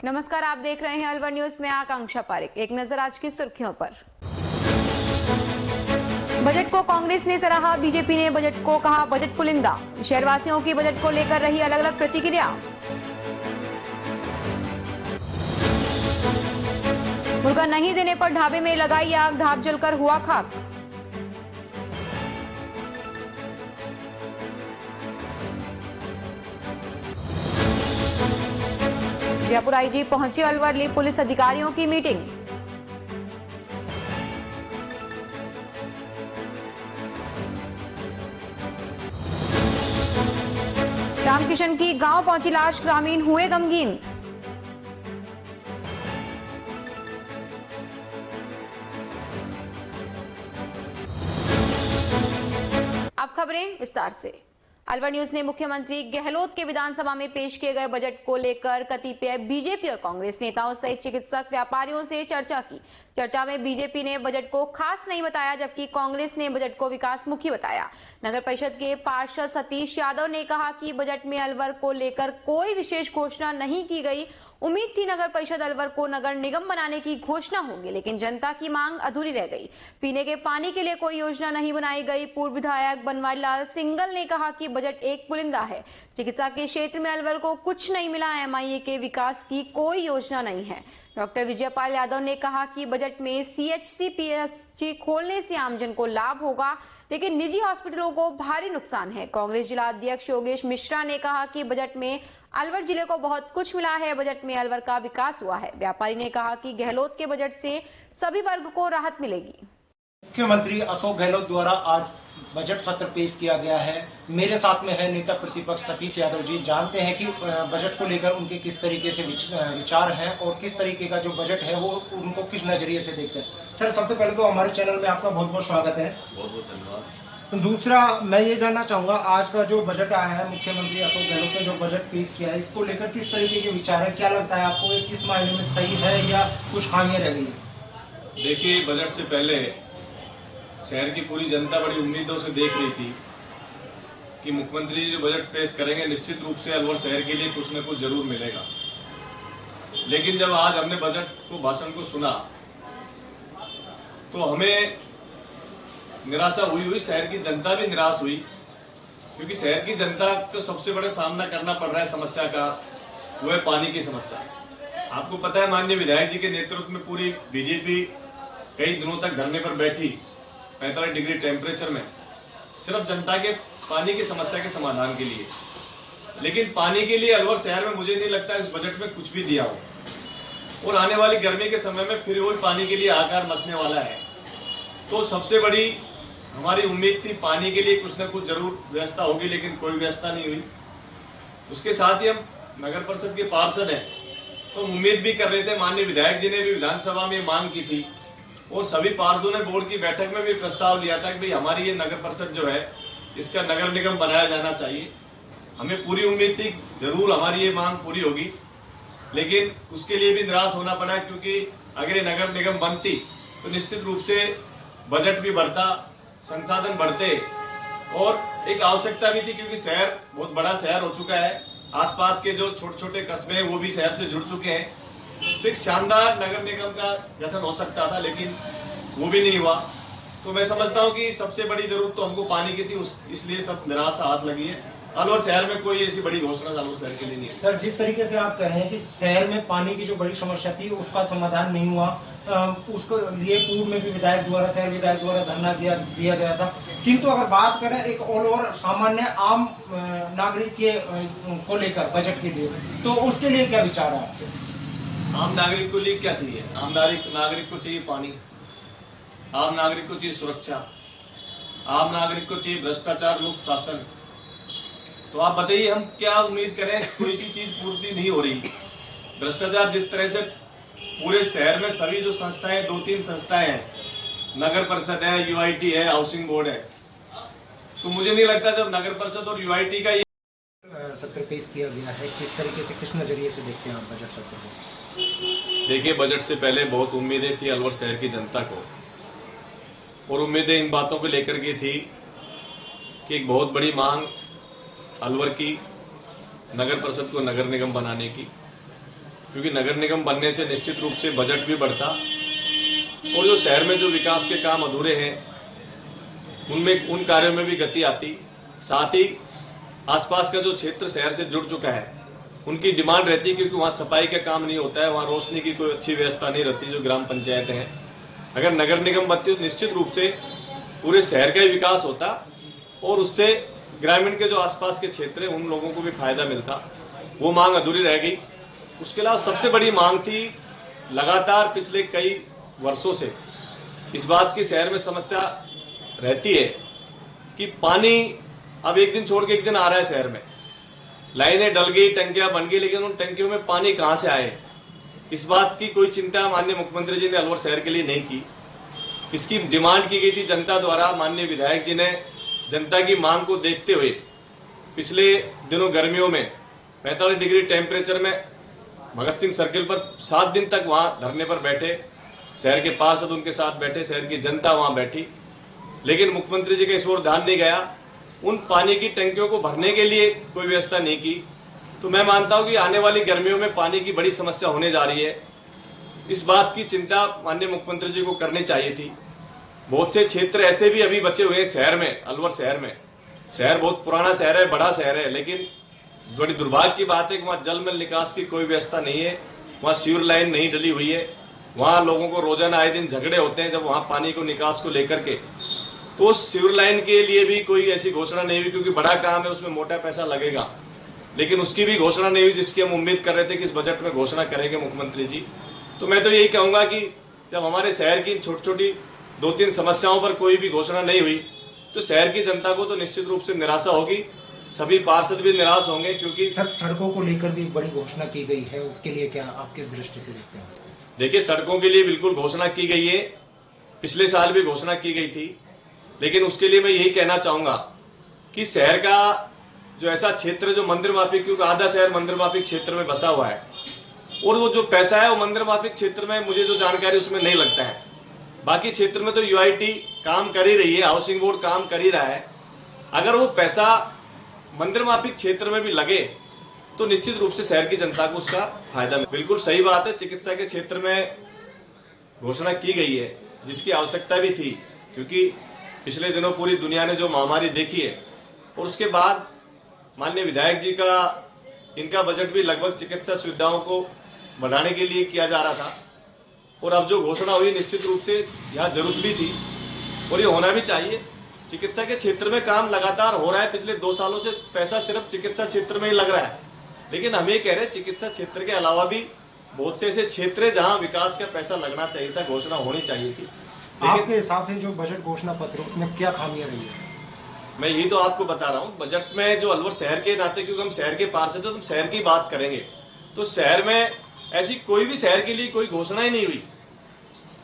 नमस्कार, आप देख रहे हैं अलवर न्यूज में आकांक्षा पारिक। एक नजर आज की सुर्खियों पर। बजट को कांग्रेस ने सराहा, बीजेपी ने बजट को कहा बजट पुलिंदा। शहरवासियों की बजट को लेकर रही अलग अलग प्रतिक्रिया। मुर्गा नहीं देने पर ढाबे में लगाई आग, ढाब जलकर हुआ खाक। जयपुर आईजी पहुंची अलवर, ली पुलिस अधिकारियों की मीटिंग। रामकिशन की गांव पहुंची लाश, ग्रामीण हुए गमगीन। अब खबरें विस्तार से। अलवर न्यूज ने मुख्यमंत्री गहलोत के विधानसभा में पेश किए गए बजट को लेकर कतिपय बीजेपी और कांग्रेस नेताओं सहित चिकित्सक, व्यापारियों से चर्चा की। चर्चा में बीजेपी ने बजट को खास नहीं बताया, जबकि कांग्रेस ने बजट को विकासमुखी बताया। नगर परिषद के पार्षद सतीश यादव ने कहा कि बजट में अलवर को लेकर कोई विशेष घोषणा नहीं की गई। उम्मीद थी नगर परिषद अलवर को नगर निगम बनाने की घोषणा होगी, लेकिन जनता की मांग अधूरी रह गई। पीने के पानी के लिए कोई योजना नहीं बनाई गई। पूर्व विधायक बनवारी लाल सिंगल ने कहा कि बजट एक पुलिंदा है। चिकित्सा के क्षेत्र में अलवर को कुछ नहीं मिला। एमआईए के विकास की कोई योजना नहीं है। डॉक्टर विजयपाल यादव ने कहा कि बजट में सीएचसी पीएचसी खोलने से आमजन को लाभ होगा, लेकिन निजी हॉस्पिटलों को भारी नुकसान है। कांग्रेस जिला अध्यक्ष योगेश मिश्रा ने कहा कि बजट में अलवर जिले को बहुत कुछ मिला है। बजट में अलवर का विकास हुआ है। व्यापारी ने कहा कि गहलोत के बजट से सभी वर्ग को राहत मिलेगी। मुख्यमंत्री अशोक गहलोत द्वारा आज बजट सत्र पेश किया गया है। मेरे साथ में है नेता प्रतिपक्ष सतीश यादव जी। जानते हैं कि बजट को लेकर उनके किस तरीके से विचार हैं और किस तरीके का जो बजट है वो उनको किस नजरिए से देखते हैं। सर, सबसे पहले तो हमारे चैनल में आपका बहुत बहुत स्वागत है। बहुत बहुत धन्यवाद। दूसरा, मैं ये जानना चाहूंगा, आज का जो बजट आया है, मुख्यमंत्री अशोक गहलोत ने जो बजट पेश किया है, इसको लेकर किस तरीके के विचार है? क्या लगता है आपको, किस मायने में सही है या कुछ खामियां रह गई? देखिए, बजट से पहले शहर की पूरी जनता बड़ी उम्मीदों से देख रही थी कि मुख्यमंत्री जो बजट पेश करेंगे निश्चित रूप से अलवर शहर के लिए कुछ न कुछ जरूर मिलेगा। लेकिन जब आज हमने बजट को, भाषण को सुना तो हमें निराशा हुई। शहर की जनता भी निराश हुई, क्योंकि शहर की जनता को सबसे बड़े सामना करना पड़ रहा है समस्या का, वो है पानी की समस्या। आपको पता है, माननीय विधायक जी के नेतृत्व में पूरी बीजेपी कई दिनों तक धरने पर बैठी 45 डिग्री टेम्परेचर में, सिर्फ जनता के पानी की समस्या के समाधान के लिए। लेकिन पानी के लिए अलवर शहर में मुझे नहीं लगता इस बजट में कुछ भी दिया हो, और आने वाली गर्मी के समय में फिर वही पानी के लिए आकार मचने वाला है। तो सबसे बड़ी हमारी उम्मीद थी पानी के लिए कुछ न कुछ जरूर व्यवस्था होगी, लेकिन कोई व्यवस्था नहीं हुई। उसके साथ ही हम नगर परिषद के पार्षद हैं, तो उम्मीद भी कर रहे थे, माननीय विधायक जी ने भी विधानसभा में मांग की थी और सभी पार्षदों ने बोर्ड की बैठक में भी प्रस्ताव लिया था कि भाई हमारी ये नगर परिषद जो है इसका नगर निगम बनाया जाना चाहिए। हमें पूरी उम्मीद थी जरूर हमारी ये मांग पूरी होगी, लेकिन उसके लिए भी निराश होना पड़ा, क्योंकि अगर ये नगर निगम बनती तो निश्चित रूप से बजट भी बढ़ता, संसाधन बढ़ते और एक आवश्यकता भी थी, क्योंकि शहर बहुत बड़ा शहर हो चुका है। आसपास के जो छोटे छोटे कस्बे हैं वो भी शहर से जुड़ चुके हैं। तो एक शानदार नगर निगम का गठन हो सकता था, लेकिन वो भी नहीं हुआ। तो मैं समझता हूं कि सबसे बड़ी जरूरत तो हमको पानी की थी, इसलिए सब निराशा हाथ लगी है। अलवर शहर में कोई ऐसी बड़ी घोषणा अलवर शहर के लिए नहीं है। सर, जिस तरीके से आप कह रहे हैं कि शहर में पानी की जो बड़ी समस्या थी उसका समाधान नहीं हुआ, उसको लिए पूर्व में भी विधायक द्वारा, शहर विधायक द्वारा धरना दिया गया था, किंतु अगर बात करें एक ऑल ओवर सामान्य आम नागरिक के को लेकर बजट के लिए, तो उसके लिए क्या विचार है आपके? आम नागरिक को लिए क्या चाहिए? आम नागरिक को चाहिए पानी, आम नागरिक को चाहिए सुरक्षा, आम नागरिक को चाहिए भ्रष्टाचार मुक्त शासन। तो आप बताइए हम क्या उम्मीद करें? कोई सी चीज पूर्ति नहीं हो रही। भ्रष्टाचार जिस तरह से पूरे शहर में सभी जो संस्थाएं, 2-3 संस्थाएं हैं, नगर परिषद है, यूआईटी है, हाउसिंग बोर्ड है, तो मुझे नहीं लगता जब नगर परिषद और यूआईटी का ये सत्र पेश किया गया है, किस तरीके से, किस नजरिए से देखते हैं आप बजट सत्र को? देखिए, बजट से पहले बहुत उम्मीदें थी अलवर शहर की जनता को, और उम्मीदें इन बातों को लेकर के थी कि एक बहुत बड़ी मांग अलवर की नगर परिषद को नगर निगम बनाने की, क्योंकि नगर निगम बनने से निश्चित रूप से बजट भी बढ़ता और जो शहर में जो विकास के काम अधूरे हैं उनमें उन कार्यों में भी गति आती। साथ ही आसपास का जो क्षेत्र शहर से जुड़ चुका है उनकी डिमांड रहती है, क्योंकि वहां सफाई का काम नहीं होता है, वहां रोशनी की कोई अच्छी व्यवस्था नहीं रहती जो ग्राम पंचायतें हैं। अगर नगर निगम बनती तो निश्चित रूप से पूरे शहर का ही विकास होता और उससे ग्रामीण के जो आसपास के क्षेत्र हैं उन लोगों को भी फायदा मिलता। वो मांग अधूरी रह गई। उसके अलावा सबसे बड़ी मांग थी, लगातार पिछले कई वर्षों से इस बात की शहर में समस्या रहती है कि पानी अब एक दिन छोड़ के एक दिन आ रहा है शहर में, लाइनें डल गई, टंकियां बन गई, लेकिन उन टंकियों में पानी कहां से आए, इस बात की कोई चिंता माननीय मुख्यमंत्री जी ने अलवर शहर के लिए नहीं की। इसकी डिमांड की गई थी जनता द्वारा। माननीय विधायक जी ने जनता की मांग को देखते हुए पिछले दिनों गर्मियों में 45 डिग्री टेम्परेचर में भगत सिंह सर्किल पर 7 दिन तक वहां धरने पर बैठे, शहर के पार्षद उनके साथ बैठे, शहर की जनता वहां बैठी, लेकिन मुख्यमंत्री जी का इस ओर ध्यान नहीं गया। उन पानी की टंकियों को भरने के लिए कोई व्यवस्था नहीं की। तो मैं मानता हूं कि आने वाली गर्मियों में पानी की बड़ी समस्या होने जा रही है। इस बात की चिंता माननीय मुख्यमंत्री जी को करनी चाहिए थी। बहुत से क्षेत्र ऐसे भी अभी बचे हुए हैं शहर में, अलवर शहर में। शहर बहुत पुराना शहर है, बड़ा शहर है, लेकिन बड़ी दुर्भाग्य की बात है कि वहां जल मल निकास की कोई व्यवस्था नहीं है, वहां सीवर लाइन नहीं डली हुई है। वहां लोगों को रोजाना आए दिन झगड़े होते हैं जब वहां पानी को निकास को लेकर के। तो उस सीवर लाइन के लिए भी कोई ऐसी घोषणा नहीं हुई, क्योंकि बड़ा काम है, उसमें मोटा पैसा लगेगा, लेकिन उसकी भी घोषणा नहीं हुई जिसकी हम उम्मीद कर रहे थे कि इस बजट में घोषणा करेंगे मुख्यमंत्री जी। तो मैं तो यही कहूंगा कि जब हमारे शहर की छोटी छोटी 2-3 समस्याओं पर कोई भी घोषणा नहीं हुई तो शहर की जनता को तो निश्चित रूप से निराशा होगी, सभी पार्षद भी निराश होंगे। क्योंकि सर, सड़कों को लेकर भी बड़ी घोषणा की गई है, उसके लिए क्या आप किस दृष्टि से देखते हैं? देखिए, सड़कों के लिए बिल्कुल घोषणा की गई है, पिछले साल भी घोषणा की गई थी, लेकिन उसके लिए मैं यही कहना चाहूंगा कि शहर का जो ऐसा क्षेत्र जो मंदिर माफिक, क्योंकि आधा शहर मंदिर माफिक क्षेत्र में बसा हुआ है, और वो जो पैसा है वो मंदिर माफिक क्षेत्र में, मुझे जो जानकारी उसमें नहीं लगता है। बाकी क्षेत्र में तो यूआईटी काम कर ही रही है, हाउसिंग बोर्ड काम कर ही रहा है। अगर वो पैसा मंदिर माफिक क्षेत्र में भी लगे तो निश्चित रूप से शहर की जनता को उसका फायदा मिले। बिल्कुल सही बात है, चिकित्सा के क्षेत्र में घोषणा की गई है, जिसकी आवश्यकता भी थी, क्योंकि पिछले दिनों पूरी दुनिया ने जो महामारी देखी है, और उसके बाद माननीय विधायक जी का इनका बजट भी लगभग चिकित्सा सुविधाओं को बढ़ाने के लिए किया जा रहा था, और अब जो घोषणा हुई निश्चित रूप से यहां जरूरत भी थी और ये होना भी चाहिए। चिकित्सा के क्षेत्र में काम लगातार हो रहा है, पिछले 2 सालों से पैसा सिर्फ चिकित्सा क्षेत्र में ही लग रहा है, लेकिन हम ये कह रहे हैं चिकित्सा क्षेत्र के अलावा भी बहुत से ऐसे क्षेत्र है जहां विकास का पैसा लगना चाहिए था, घोषणा होनी चाहिए थी। आपके हिसाब से जो बजट घोषणा पत्र उसमें क्या खामियां रही है? मैं यही तो आपको बता रहा हूं, बजट में जो अलवर शहर के नाते, क्योंकि हम शहर के पार्षद हैं तो हम शहर की बात करेंगे, तो शहर में ऐसी कोई भी शहर के लिए कोई घोषणा ही नहीं हुई,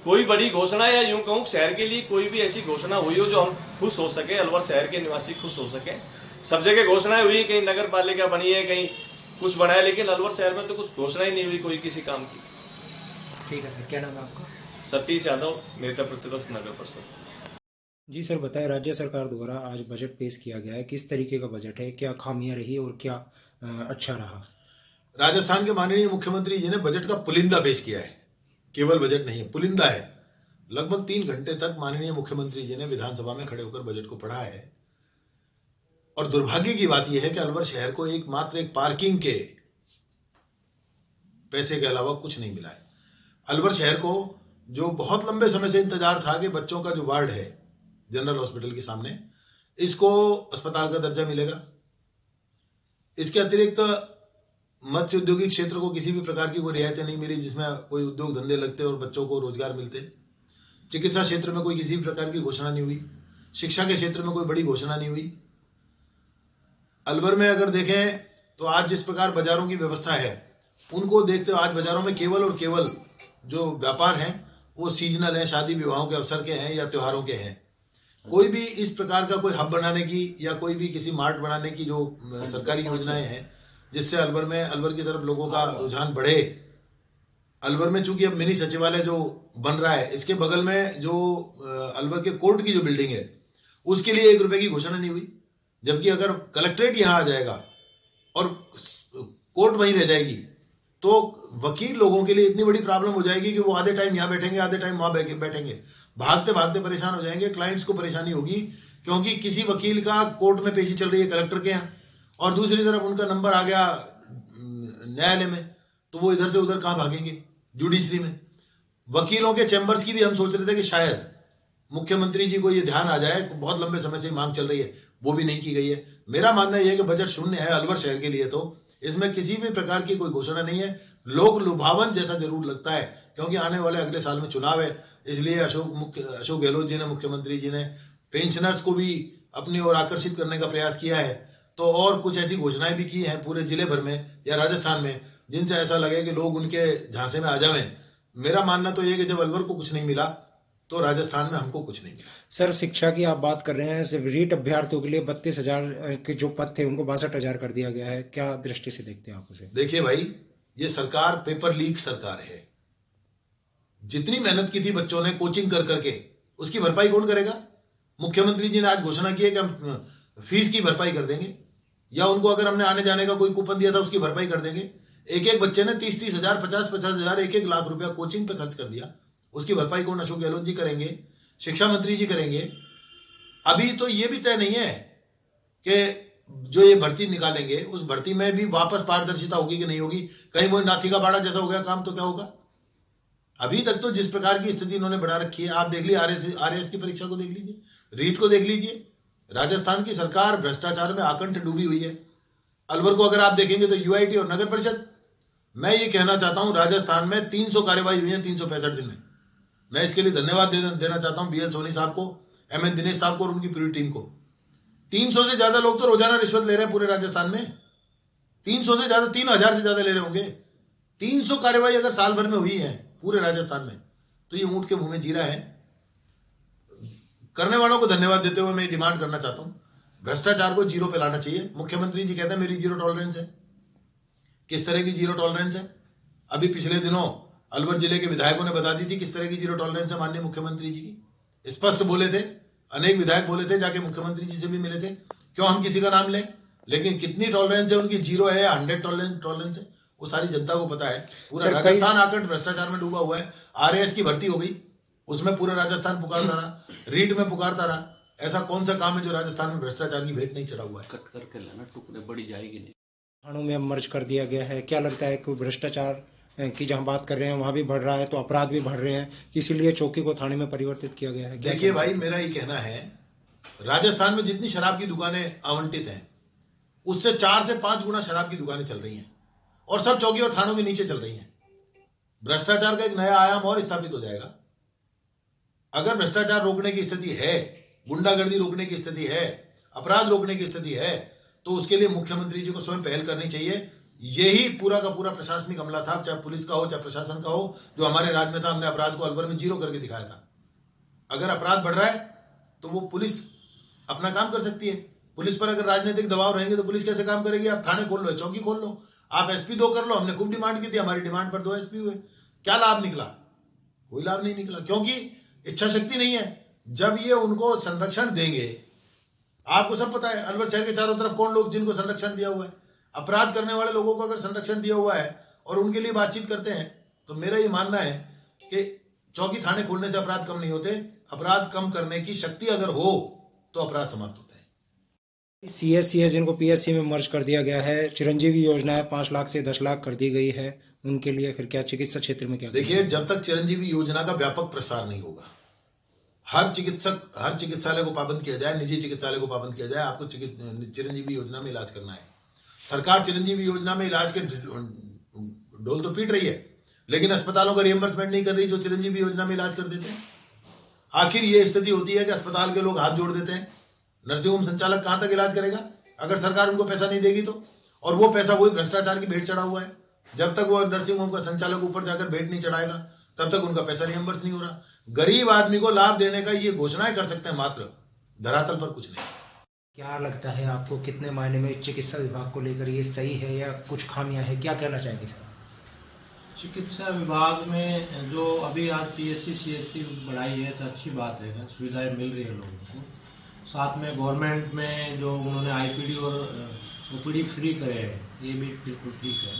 कोई बड़ी घोषणा, या यूं कहूं शहर के लिए कोई भी ऐसी घोषणा हुई हो जो हम खुश हो सके, अलवर शहर के निवासी खुश हो सके। सब जगह घोषणाएं हुई, कहीं नगर पालिका बनी है, कहीं कुछ बना है, लेकिन अलवर शहर में तो कुछ घोषणा ही नहीं हुई कोई किसी काम की। ठीक है सर, क्या नाम है आपका? सतीश यादव, नेता प्रतिपक्ष नगर परिषद। जी सर, बताएं, राज्य सरकार द्वारा आज बजट पेश किया गया है, किस तरीके का बजट है, क्या खामियां रही और क्या अच्छा रहा? राजस्थान के माननीय मुख्यमंत्री जी ने बजट का पुलिंदा पेश किया है, केवल बजट नहीं है, पुलिंदा है। लगभग 3 घंटे तक माननीय मुख्यमंत्री जी ने विधानसभा में खड़े होकर बजट को पढ़ा है, और दुर्भाग्य की बात यह है कि अलवर शहर को मात्र एक पार्किंग के पैसे के अलावा कुछ नहीं मिला है। अलवर शहर को जो बहुत लंबे समय से इंतजार था कि बच्चों का जो वार्ड है जनरल हॉस्पिटल के सामने, इसको अस्पताल का दर्जा मिलेगा। इसके अतिरिक्त मत्स्य औद्योगिक क्षेत्र को किसी भी प्रकार की कोई रियायतें नहीं मिली जिसमें कोई उद्योग धंधे लगते और बच्चों को रोजगार मिलते। चिकित्सा क्षेत्र में कोई किसी भी प्रकार की घोषणा नहीं हुई। शिक्षा के क्षेत्र में कोई बड़ी घोषणा नहीं हुई। अलवर में अगर देखें तो आज जिस प्रकार बाजारों की व्यवस्था है, उनको देखते हुए आज बाजारों में केवल और केवल जो व्यापार हैं वो सीजनल है, शादी विवाहों के अवसर के हैं या त्योहारों के हैं। कोई भी इस प्रकार का कोई हब बनाने की या कोई भी किसी मार्ट बनाने की जो सरकारी योजनाएं हैं जिससे अलवर की तरफ लोगों का रुझान बढ़े। अलवर में चूंकि अब मिनी सचिवालय जो बन रहा है, इसके बगल में जो अलवर के कोर्ट की जो बिल्डिंग है उसके लिए 1 रुपए की घोषणा नहीं हुई, जबकि अगर कलेक्ट्रेट यहां आ जाएगा और कोर्ट वहीं रह जाएगी तो वकील लोगों के लिए इतनी बड़ी प्रॉब्लम हो जाएगी कि वो आधे टाइम यहां बैठेंगे, आधे टाइम वहां बैठेंगे, भागते भागते परेशान हो जाएंगे। क्लाइंट्स को परेशानी होगी क्योंकि किसी वकील का कोर्ट में पेशी चल रही है कलेक्टर के यहाँ, और दूसरी तरफ उनका नंबर आ गया न्यायालय में, तो वो इधर से उधर कहां भागेंगे जुडिशरी में। वकीलों के चैंबर्स की भी हम सोच रहे थे कि शायद मुख्यमंत्री जी को ये ध्यान आ जाए, बहुत लंबे समय से मांग चल रही है, वो भी नहीं की गई है। मेरा मानना यह है कि बजट शून्य है अलवर शहर के लिए, तो इसमें किसी भी प्रकार की कोई घोषणा नहीं है। लोक लुभावन जैसा जरूर लगता है क्योंकि आने वाले अगले साल में चुनाव है, इसलिए अशोक गहलोत जी ने, मुख्यमंत्री जी ने पेंशनर्स को भी अपनी ओर आकर्षित करने का प्रयास किया है। तो और कुछ ऐसी घोषणाएं भी की हैं पूरे जिले भर में या राजस्थान में जिनसे ऐसा लगे कि लोग उनके झांसे में आ जाएं। मेरा मानना तो यह कि जब अलवर को कुछ नहीं मिला तो राजस्थान में हमको कुछ नहीं मिला। सर, शिक्षा की आप बात कर रहे हैं, सिर्फ रीट अभ्यर्थियों के लिए 32,000 के जो पद थे उनको 62,000 कर दिया गया है, क्या दृष्टि से देखते हैं आप उसे? देखिए भाई, ये सरकार पेपर लीक सरकार है। जितनी मेहनत की थी बच्चों ने कोचिंग कर करके, उसकी भरपाई कौन करेगा? मुख्यमंत्री जी ने आज घोषणा की है कि हम फीस की भरपाई कर देंगे, या उनको अगर हमने आने जाने का कोई कूपन दिया था उसकी भरपाई कर देंगे। एक एक बच्चे ने 30-30 हजार, 50-50 हजार, 1-1 लाख रुपया कोचिंग पे खर्च कर दिया, उसकी भरपाई कौन? अशोक गहलोत जी करेंगे, शिक्षा मंत्री जी करेंगे। अभी तो ये भी तय नहीं है कि जो ये भर्ती निकालेंगे उस भर्ती में भी वापस पारदर्शिता होगी कि नहीं होगी। कहीं वो नाथी का बाड़ा जैसा हो गया काम तो क्या होगा? अभी तक तो जिस प्रकार की स्थिति इन्होंने बढ़ा रखी है, आप देख लीजिए, आरएएस की परीक्षा को देख लीजिए, रीट को देख लीजिए। राजस्थान की सरकार भ्रष्टाचार में आकंठ डूबी हुई है। अलवर को अगर आप देखेंगे तो यूआईटी और नगर परिषद, मैं ये कहना चाहता हूं राजस्थान में 300 कार्यवाही हुई है 365 दिन में। मैं इसके लिए धन्यवाद देना चाहता हूं बीएल सोनी साहब को, एमएन दिनेश साहब को और उनकी पूरी टीम को। 300 से ज्यादा लोग तो रोजाना रिश्वत ले रहे हैं पूरे राजस्थान में, 300 से ज्यादा, 3,000 से ज्यादा ले रहे होंगे। 300 कार्यवाही अगर साल भर में हुई है पूरे राजस्थान में, तो ये ऊंट के मुंह में जीरा है। करने वालों को धन्यवाद देते हुए मैं डिमांड करना चाहता हूं, भ्रष्टाचार को जीरो पे लाना चाहिए। मुख्यमंत्री जी कहते हैं मेरी जीरो टॉलरेंस है। किस तरह की जीरो टॉलरेंस है? अभी पिछले दिनों अलवर जिले के विधायकों ने बता दी थी किस तरह की जीरो टॉलरेंस है माननीय मुख्यमंत्री जी की। स्पष्ट बोले थे, अनेक विधायक बोले थे, जाके मुख्यमंत्री जी से भी मिले थे। क्यों हम किसी का नाम लें, लेकिन कितनी टॉलरेंस है उनकी, जीरो है या 100 टॉलरेंस है, वो सारी जनता को पता है। पूरा राजस्थान आकर भ्रष्टाचार में डूबा हुआ है। आरएएस की भर्ती हो गई, उसमें पूरा राजस्थान पुकारता रहा, रीट में पुकारता रहा। ऐसा कौन सा काम है जो राजस्थान में भ्रष्टाचार की भेंट नहीं चढ़ा हुआ है? कट करके लाना, टुकड़े बड़ी जाएगी नहीं। थानों में मर्ज कर दिया गया है, क्या लगता है कि भ्रष्टाचार की जहां बात कर रहे हैं वहां भी बढ़ रहा है तो अपराध भी बढ़ रहे हैं, इसीलिए चौकी को थाने में परिवर्तित किया गया है? देखिए भाई, मेरा ये कहना है, राजस्थान में जितनी शराब की दुकानें आवंटित हैं उससे 4 से 5 गुना शराब की दुकानें चल रही हैं और सब चौकी और थानों के नीचे चल रही हैं। भ्रष्टाचार का एक नया आयाम और स्थापित हो जाएगा। अगर भ्रष्टाचार रोकने की स्थिति है, गुंडागर्दी रोकने की स्थिति है, अपराध रोकने की स्थिति है, तो उसके लिए मुख्यमंत्री जी को स्वयं पहल करनी चाहिए। यही पूरा का पूरा प्रशासनिक अमला था, चाहे पुलिस का हो चाहे प्रशासन का हो, जो हमारे राज्य में था। हमने अपराध को अलवर में जीरो करके दिखाया था। अगर अपराध बढ़ रहा है तो वो पुलिस अपना काम कर सकती है। पुलिस पर अगर राजनीतिक दबाव रहेंगे तो पुलिस कैसे काम करेगी? आप थाने खोल लो, चौकी खोल लो, आप एसपी 2 कर लो। हमने खूब डिमांड की थी, हमारी डिमांड पर 2 एसपी हुए। क्या लाभ निकला? कोई लाभ नहीं निकला, क्योंकि इच्छा शक्ति नहीं है। जब ये उनको संरक्षण देंगे, आपको सब पता है अलवर शहर के चारों तरफ कौन लोग जिनको संरक्षण दिया हुआ है। अपराध करने वाले लोगों को अगर संरक्षण दिया हुआ है और उनके लिए बातचीत करते हैं, तो मेरा ये मानना है कि चौकी थाने खोलने से अपराध कम नहीं होते। अपराध कम करने की शक्ति अगर हो तो अपराध समाप्त होते हैं। सीएस जिनको पीएससी में मर्ज कर दिया गया है, चिरंजीवी योजना है 5 लाख से 10 लाख कर दी गई है, उनके लिए फिर क्या चिकित्सा क्षेत्र में क्या? देखिए, जब तक चिरंजीवी योजना का व्यापक प्रसार नहीं होगा, हर चिकित्सालय को पाबंद किया जाए, निजी चिकित्सालय को पाबंद किया जाए, आपको चिरंजीवी योजना में इलाज करना है। सरकार चिरंजीवी योजना में इलाज के ढोल तो पीट रही है, लेकिन अस्पतालों का रिएंबर्समेंट नहीं कर रही जो चिरंजीवी योजना में इलाज कर देते हैं। आखिर ये स्थिति होती है कि अस्पताल के लोग हाथ जोड़ देते हैं। नर्सिंग होम संचालक कहां तक इलाज करेगा अगर सरकार उनको पैसा नहीं देगी तो? और वो पैसा वही भ्रष्टाचार की भेंट चढ़ा हुआ है। जब तक वो नर्सिंग होम का संचालक ऊपर जाकर भेंट नहीं चढ़ाएगा, तब तक उनका पैसा रिएंबर्स नहीं हो रहा। गरीब आदमी को लाभ देने का ये घोषणाएं कर सकते हैं, मात्र धरातल पर कुछ नहीं। क्या लगता है आपको, कितने मायने में चिकित्सा विभाग को लेकर ये सही है या कुछ खामियां है, क्या कहना चाहेंगे सर? चिकित्सा विभाग में जो अभी आज पीएससी सीएससी बढ़ाई है तो अच्छी बात है, सुविधाएं मिल रही है लोगों को। साथ में गवर्नमेंट में जो उन्होंने आईपीडी और ओपीडी फ्री करे हैं, ये भी बिल्कुल ठीक है।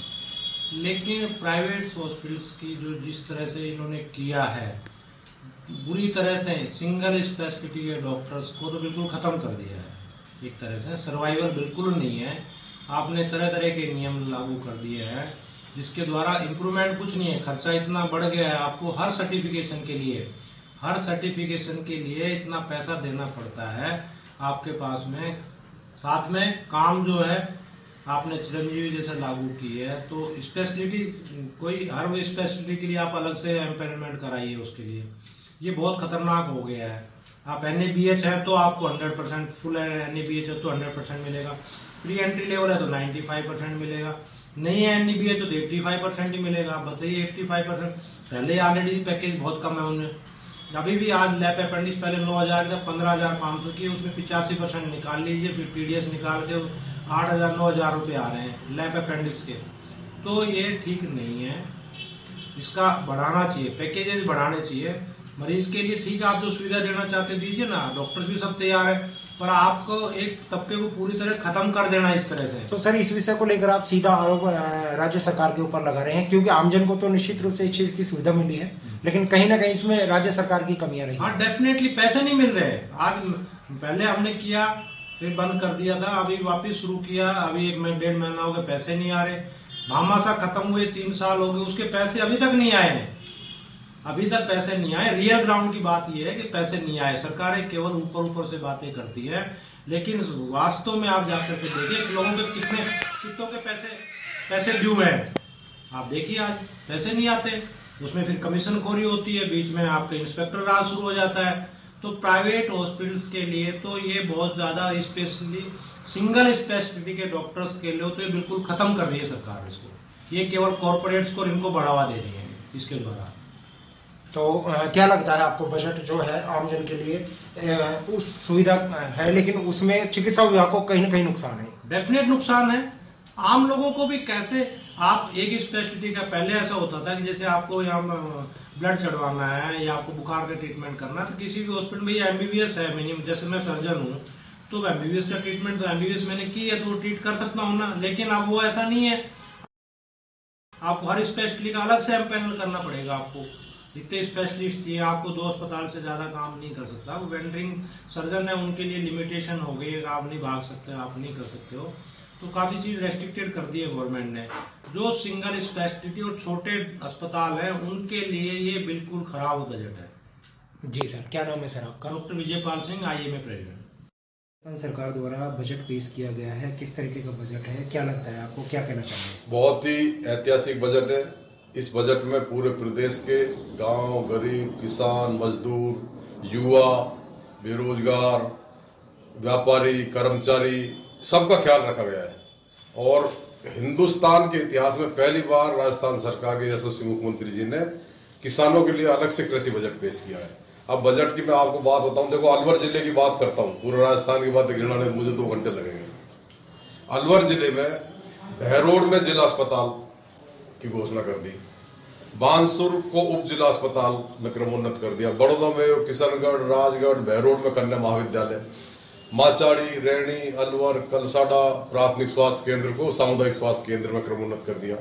लेकिन प्राइवेट हॉस्पिटल्स की जो जिस तरह से इन्होंने किया है, बुरी तरह से सिंगल स्पेशलिटी के डॉक्टर्स को तो बिल्कुल खत्म कर दिया है। एक तरह से सर्वाइवल बिल्कुल नहीं है। आपने तरह तरह के नियम लागू कर दिए हैं जिसके द्वारा इम्प्रूवमेंट कुछ नहीं है। खर्चा इतना बढ़ गया है, आपको हर सर्टिफिकेशन के लिए इतना पैसा देना पड़ता है आपके पास में। साथ में काम जो है आपने चिरंजीवी जैसे लागू की है, तो स्पेशलिटी कोई हर स्पेशलिटी के लिए आप अलग से एम्पेनलमेंट कराइए उसके लिए, ये बहुत खतरनाक हो गया है। आप NABH है तो आपको 100% फुल NABH है तो 100% मिलेगा, प्री एंट्री लेवल है तो 95% मिलेगा, नहीं है NABH तो 85% ही मिलेगा। आप बताइए 85%, पहले ऑलरेडी पैकेज बहुत कम है उनमें। अभी भी आज लैप अपेंडिक्स पहले 9,000 था, 15,500 की, उसमें 85% निकाल लीजिए, फिर TDS निकाल के 8,000 9,000 रुपये आ रहे हैं लैप अपेंडिक्स के। तो ये ठीक नहीं है, इसका बढ़ाना चाहिए, पैकेजेस बढ़ाने चाहिए मरीज के लिए। ठीक है, आप जो सुविधा देना चाहते दीजिए ना, डॉक्टर्स भी सब तैयार है, पर आपको एक तबके को पूरी तरह खत्म कर देना इस तरह से। तो सर इस विषय को लेकर आप सीधा आरोप राज्य सरकार के ऊपर लगा रहे हैं, क्योंकि आमजन को तो निश्चित रूप से इस चीज की सुविधा मिली है, लेकिन कहीं ना कहीं इसमें राज्य सरकार की कमियां रही। हाँ, डेफिनेटली पैसे नहीं मिल रहे। आज पहले हमने किया, फिर बंद कर दिया था, अभी वापस शुरू किया, अभी 1-1.5 महीना हो गया, पैसे नहीं आ रहे। भामाशाह खत्म हुए 3 साल हो गए, उसके पैसे अभी तक नहीं आए हैं, अभी तक पैसे नहीं आए। रियल ग्राउंड की बात यह है कि पैसे नहीं आए। सरकारें केवल ऊपर से बातें करती है, लेकिन वास्तव में आप जाकर के देखिए कि लोगों के कितनों के पैसे ड्यू हैं। आप देखिए आज पैसे नहीं आते, उसमें फिर कमीशन खोरी होती है, बीच में आपका इंस्पेक्टर राज शुरू हो जाता है। तो प्राइवेट हॉस्पिटल्स के लिए तो ये बहुत ज्यादा, स्पेशली सिंगल स्पेशलिटी के डॉक्टर्स के लिए तो ये बिल्कुल खत्म कर रही है सरकार इसको। ये केवल कॉर्पोरेट्स को इनको बढ़ावा दे रही है इसके द्वारा। तो क्या लगता है आपको, बजट जो है आमजन के लिए उस सुविधा है, लेकिन उसमें चिकित्सा विभाग को कहीं ना कहीं नुकसान है? डेफिनेट नुकसान है। आम लोगों को भी कैसे, आप एक स्पेशलिटी का, पहले ऐसा होता था कि जैसे आपको यहाँ ब्लड चढ़वाना है या आपको बुखार का ट्रीटमेंट करना है तो किसी भी हॉस्पिटल में ये MBBS है मिनिमम। जैसे मैं सर्जन हूँ तो MBBS का ट्रीटमेंट तो MBBS मैंने की है तो ट्रीट कर सकता हूँ ना, लेकिन अब वो ऐसा नहीं है। आपको हर स्पेशलिटी का अलग से एम्पैनल करना पड़ेगा। आपको इतने स्पेशलिस्ट चाहिए, आपको 2 अस्पताल से ज्यादा काम नहीं कर सकता। वो वेंडरिंग सर्जन है, उनके लिए लिमिटेशन हो गई है, आप नहीं भाग सकते, आप नहीं कर सकते हो। तो काफी चीज रेस्ट्रिक्टेड कर दी है गवर्नमेंट ने। जो सिंगल स्पेशलिटी और छोटे अस्पताल हैं उनके लिए ये बिल्कुल खराब बजट है। जी सर, क्या नाम है सर आपका? Doctor Vijaypal Singh, IMA president. सरकार द्वारा बजट पेश किया गया है, किस तरीके का बजट है, क्या लगता है आपको, क्या कहना चाहिए? बहुत ही ऐतिहासिक बजट है। इस बजट में पूरे प्रदेश के गांव, गरीब, किसान, मजदूर, युवा, बेरोजगार, व्यापारी, कर्मचारी, सबका ख्याल रखा गया है। और हिंदुस्तान के इतिहास में पहली बार राजस्थान सरकार के यशस्वी मुख्यमंत्री जी ने किसानों के लिए अलग से कृषि बजट पेश किया है। अब बजट की मैं आपको बात बताऊं, देखो अलवर जिले की बात करता हूं, पूरे राजस्थान की बात गिनाने में मुझे 2 घंटे लगेंगे। अलवर जिले में बहरोड में जिला अस्पताल की घोषणा कर दी, बानसूर को उप जिला अस्पताल में क्रमोन्नत कर दिया, बड़ौदा में किशनगढ़, राजगढ़, बहरोड में कन्या महाविद्यालय, माचाड़ी, रैणी, अलवर, कलसाडा प्राथमिक स्वास्थ्य केंद्र को सामुदायिक स्वास्थ्य केंद्र में क्रमोन्नत कर दिया,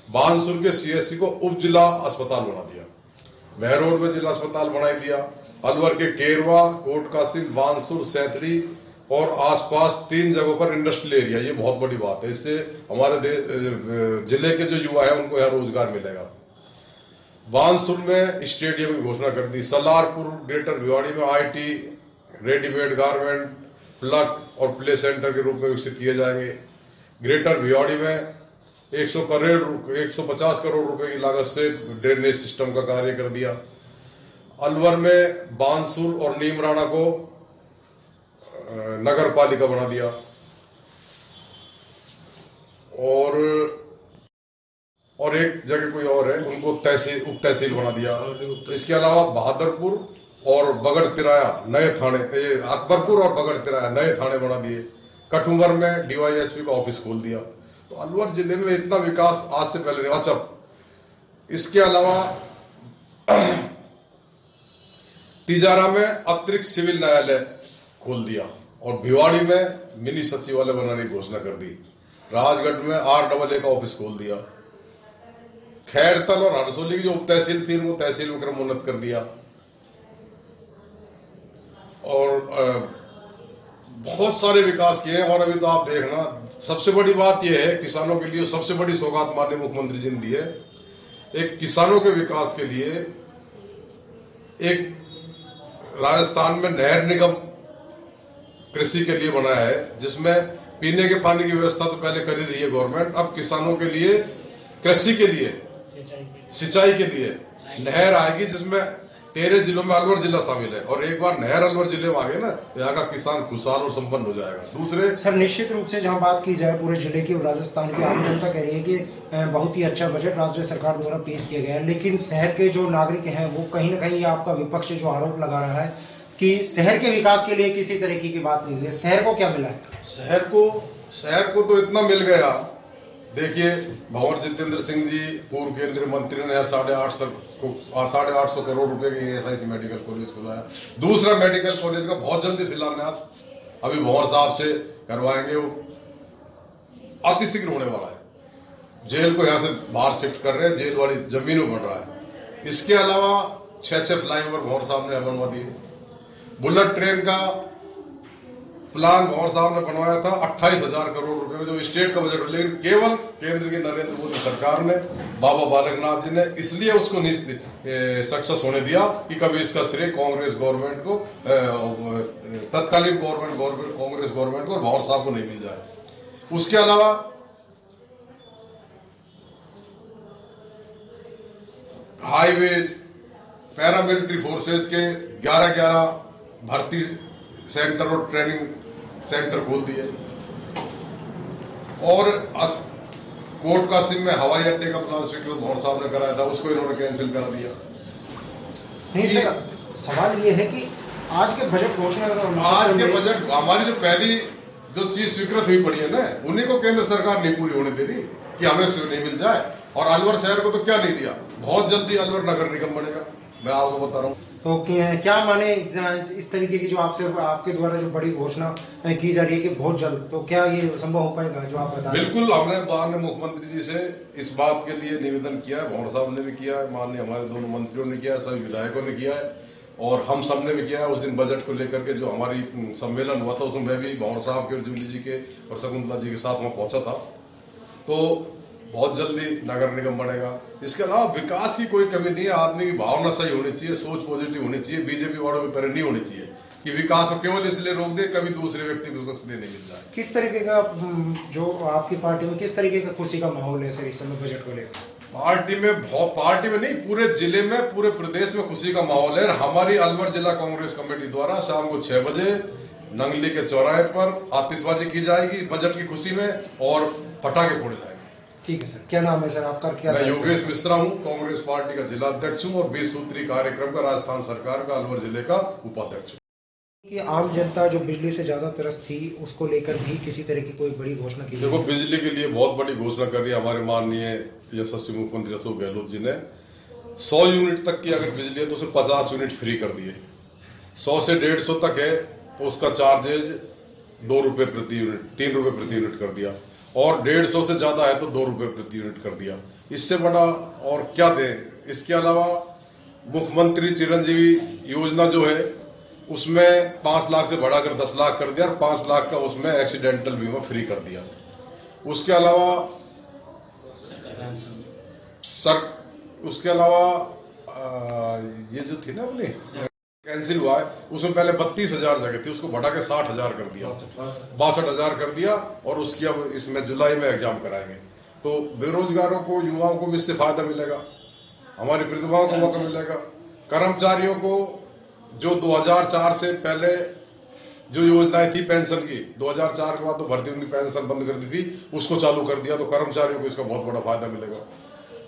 बानसूर के CSC को उप जिला अस्पताल बना दिया, बहरोड में जिला अस्पताल बनाई दिया, अलवर के केरवा, कोटकासिल, बानसूर, सैतड़ी और आसपास 3 जगहों पर इंडस्ट्रियल एरिया। ये बहुत बड़ी बात है, इससे हमारे जिले के जो युवा है उनको यहाँ रोजगार मिलेगा। बानसूर में स्टेडियम की घोषणा कर दी, सलारपुर, ग्रेटर भिवाड़ी में IT, रेडीमेड गारमेंट, प्लग और प्ले सेंटर के रूप में विकसित किए जाएंगे। ग्रेटर भिवाड़ी में 150 करोड़ रुपए की लागत से ड्रेनेज सिस्टम का कार्य कर दिया। अलवर में बानसूर और नीमराणा को नगर पालिका बना दिया और एक जगह कोई और है उनको उप तहसील बना दिया। इसके अलावा बहादुरपुर और बगड़ तिराया नए थाने, अकबरपुर और बगड़ तिराया नए थाने बना दिए। कठुमर में DYSP का ऑफिस खोल दिया। तो अलवर जिले में इतना विकास आज से पहले नहीं। अच्छा, इसके अलावा तिजारा में अतिरिक्त सिविल न्यायालय खोल दिया और भिवाड़ी में मिनी सचिवालय बनाने की घोषणा कर दी। राजगढ़ में RAA का ऑफिस खोल दिया खैरतल और हरसोली की जो उप तहसील थी वो तहसील में क्रमोन्नत कर दिया। और बहुत सारे विकास किए हैं। और अभी तो आप देखना, सबसे बड़ी बात यह है, किसानों के लिए सबसे बड़ी सौगात माननीय मुख्यमंत्री जी ने दी है। एक किसानों के विकास के लिए एक राजस्थान में नहर निगम कृषि के लिए बनाया है, जिसमें पीने के पानी की व्यवस्था तो पहले कर ही रही है गवर्नमेंट। अब किसानों के लिए, कृषि के लिए, सिंचाई के लिए नहर आएगी, जिसमें 13 जिलों में अलवर जिला शामिल है। और एक बार नहर अलवर जिले में आ गए ना, तो यहाँ का किसान खुशहाल और संपन्न हो जाएगा। दूसरे सर, निश्चित रूप से जहां बात की जाए पूरे जिले की और राजस्थान की, आम जनता कह रही है कि बहुत ही अच्छा बजट राज्य सरकार द्वारा पेश किया गया है, लेकिन शहर के जो नागरिक हैं वो कहीं ना कहीं आपका विपक्ष जो आरोप लगा रहा है कि शहर के विकास के लिए किसी तरीके की बात नहीं हुई है। शहर को क्या मिला है? शहर को तो इतना मिल गया। देखिए, भंवर जितेंद्र सिंह जी पूर्व केंद्रीय मंत्री ने 850 करोड़ रुपए की ESIC मेडिकल कॉलेज खुलाया। दूसरा मेडिकल कॉलेज का बहुत जल्दी शिलान्यास अभी भंवर साहब से करवाएंगे, वो अतिशीघ्र होने वाला है। जेल को यहां से बाहर शिफ्ट कर रहे हैं, जेल वाली जमीन में बन रहा है। इसके अलावा 6 फ्लाईओवर भंवर साहब ने बनवा दिए। बुलेट ट्रेन का प्लान भंवर साहब ने बनवाया था 28,000 करोड़ रुपए में, जो स्टेट का बजट, लेकिन केवल केंद्र की नरेंद्र मोदी सरकार ने, बाबा बालकनाथ जी ने इसलिए उसको सक्सेस होने दिया कि कभी इसका श्रेय कांग्रेस गवर्नमेंट को, तत्कालीन गवर्नमेंट कांग्रेस गवर्नमेंट को और भंवर साहब को नहीं मिल जाए। उसके अलावा हाईवेज, पैरामिलिट्री फोर्सेज के 11 भर्ती सेंटर और ट्रेनिंग सेंटर खोल दिए। और कोट कासिम में हवाई अड्डे का प्लान स्वीकृत भंवर साहब ने कराया था, उसको इन्होंने कैंसिल करा दिया। नहीं सर, सवाल ये है कि आज के बजट घोषणा, आज के बजट, हमारी जो पहली जो चीज स्वीकृत हुई पड़ी है ना, उन्हीं को केंद्र सरकार नहीं पूरी होने दे रही कि हमें नहीं मिल जाए। और अलवर शहर को तो क्या नहीं दिया, बहुत जल्दी अलवर नगर निगम बनेगा, मैं आपको बता रहा हूं। तो क्या माने इस तरीके की जो आपके द्वारा जो बड़ी घोषणा की जा रही है कि बहुत जल्द, तो क्या ये संभव हो पाएगा जो आप बता रहे हैं? बिल्कुल, हमने माननीय मुख्यमंत्री जी से इस बात के लिए निवेदन किया है, भंवर साहब ने भी किया है, माननीय हमारे दोनों मंत्रियों ने किया है, सभी विधायकों ने किया है, और हम सबने भी किया है। उस दिन बजट को लेकर के जो हमारी सम्मेलन हुआ था, उसमें मैं भी भंवर साहब के और जूली जी के और शकुंतला जी के साथ वहां पहुंचा था। तो बहुत जल्दी नगर निगम बनेगा। इसके अलावा विकास की कोई कमी नहीं है। आदमी की भावना सही होनी चाहिए, सोच पॉजिटिव होनी चाहिए। बीजेपी वालों की तरह नहीं होनी चाहिए कि विकास को केवल इसलिए रोक दे, कभी दूसरे व्यक्ति को उसका श्रेय नहीं मिल जाए। किस तरीके का जो आपकी पार्टी में किस तरीके का खुशी का माहौल है सर इस समय बजट को लेकर? पार्टी में नहीं, पूरे जिले में, पूरे प्रदेश में खुशी का माहौल है। हमारी अलवर जिला कांग्रेस कमेटी द्वारा शाम को 6 बजे नंगली के चौराहे पर आतिशबाजी की जाएगी बजट की खुशी में, और पटाखे फोड़े जाएंगे। ठीक है सर, क्या नाम है सर आपका? क्या? मैं योगेश मिश्रा हूं, कांग्रेस पार्टी का जिला अध्यक्ष हूं और 20 सूत्री कार्यक्रम का राजस्थान सरकार का अलवर जिले का उपाध्यक्ष हूं। कि आम जनता जो बिजली से ज्यादा त्रस्त थी, उसको लेकर भी किसी तरह की कोई बड़ी घोषणा की? देखो, बिजली के लिए बहुत बड़ी घोषणा कर रही है हमारे माननीय यशस्वी मुख्यमंत्री अशोक गहलोत जी ने। 100 यूनिट तक की अगर बिजली है तो उसे 50 यूनिट फ्री कर दिए। 100 से 150 तक है तो उसका चार्जेज 2 रुपए प्रति यूनिट, 3 रुपए प्रति यूनिट कर दिया, और 150 से ज्यादा है तो 2 रुपए प्रति यूनिट कर दिया। इससे बड़ा और क्या दें? इसके अलावा मुख्यमंत्री चिरंजीवी योजना जो है उसमें 5 लाख से बढ़ाकर 10 लाख कर दिया, और 5 लाख का उसमें एक्सीडेंटल बीमा फ्री कर दिया। उसके अलावा ये जो थी ना अपनी कैंसिल हुआ है, उसमें पहले 32,000 जगह थी, उसको बढ़ा के 60,000 कर दिया, 62,000 कर दिया, और उसकी अब इसमें जुलाई में एग्जाम कराएंगे। तो बेरोजगारों को, युवाओं को भी इससे फायदा मिलेगा, हमारी प्रतिभाओं को मौका मिलेगा। कर्मचारियों को जो 2004 से पहले जो योजनाएं थी पेंशन की, 2004 के बाद तो भर्ती उनकी पेंशन बंद कर दी थी, उसको चालू कर दिया, तो कर्मचारियों को इसका बहुत बड़ा फायदा मिलेगा।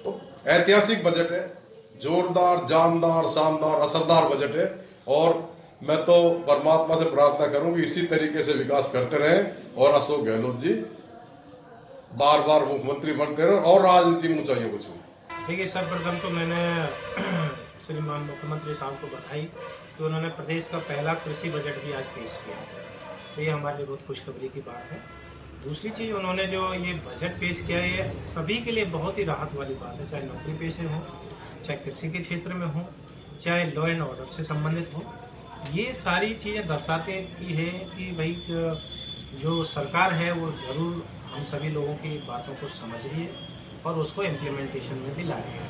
तो ऐतिहासिक बजट है, जोरदार, जानदार, शानदार, असरदार बजट है, और मैं तो परमात्मा से प्रार्थना करूं कि इसी तरीके से विकास करते रहें और अशोक गहलोत जी बार बार मुख्यमंत्री बनते रहे और राजनीति में ऊंचाइयों को छूए। देखिए, सर्वप्रथम तो मैंने श्रीमान मुख्यमंत्री साहब को बधाई कि उन्होंने प्रदेश का पहला कृषि बजट भी आज पेश किया, तो ये हमारे लिए बहुत खुशखबरी की बात है। दूसरी चीज़, उन्होंने जो ये बजट पेश किया है, ये सभी के लिए बहुत ही राहत वाली बात है, चाहे नौकरी पेशे हों, चाहे कृषि के क्षेत्र में हो, चाहे लॉ एंड ऑर्डर से संबंधित हो। ये सारी चीज़ें दर्शाते की है कि भाई जो सरकार है वो ज़रूर हम सभी लोगों की बातों को समझ रही है और उसको इम्प्लीमेंटेशन में भी ला रही है।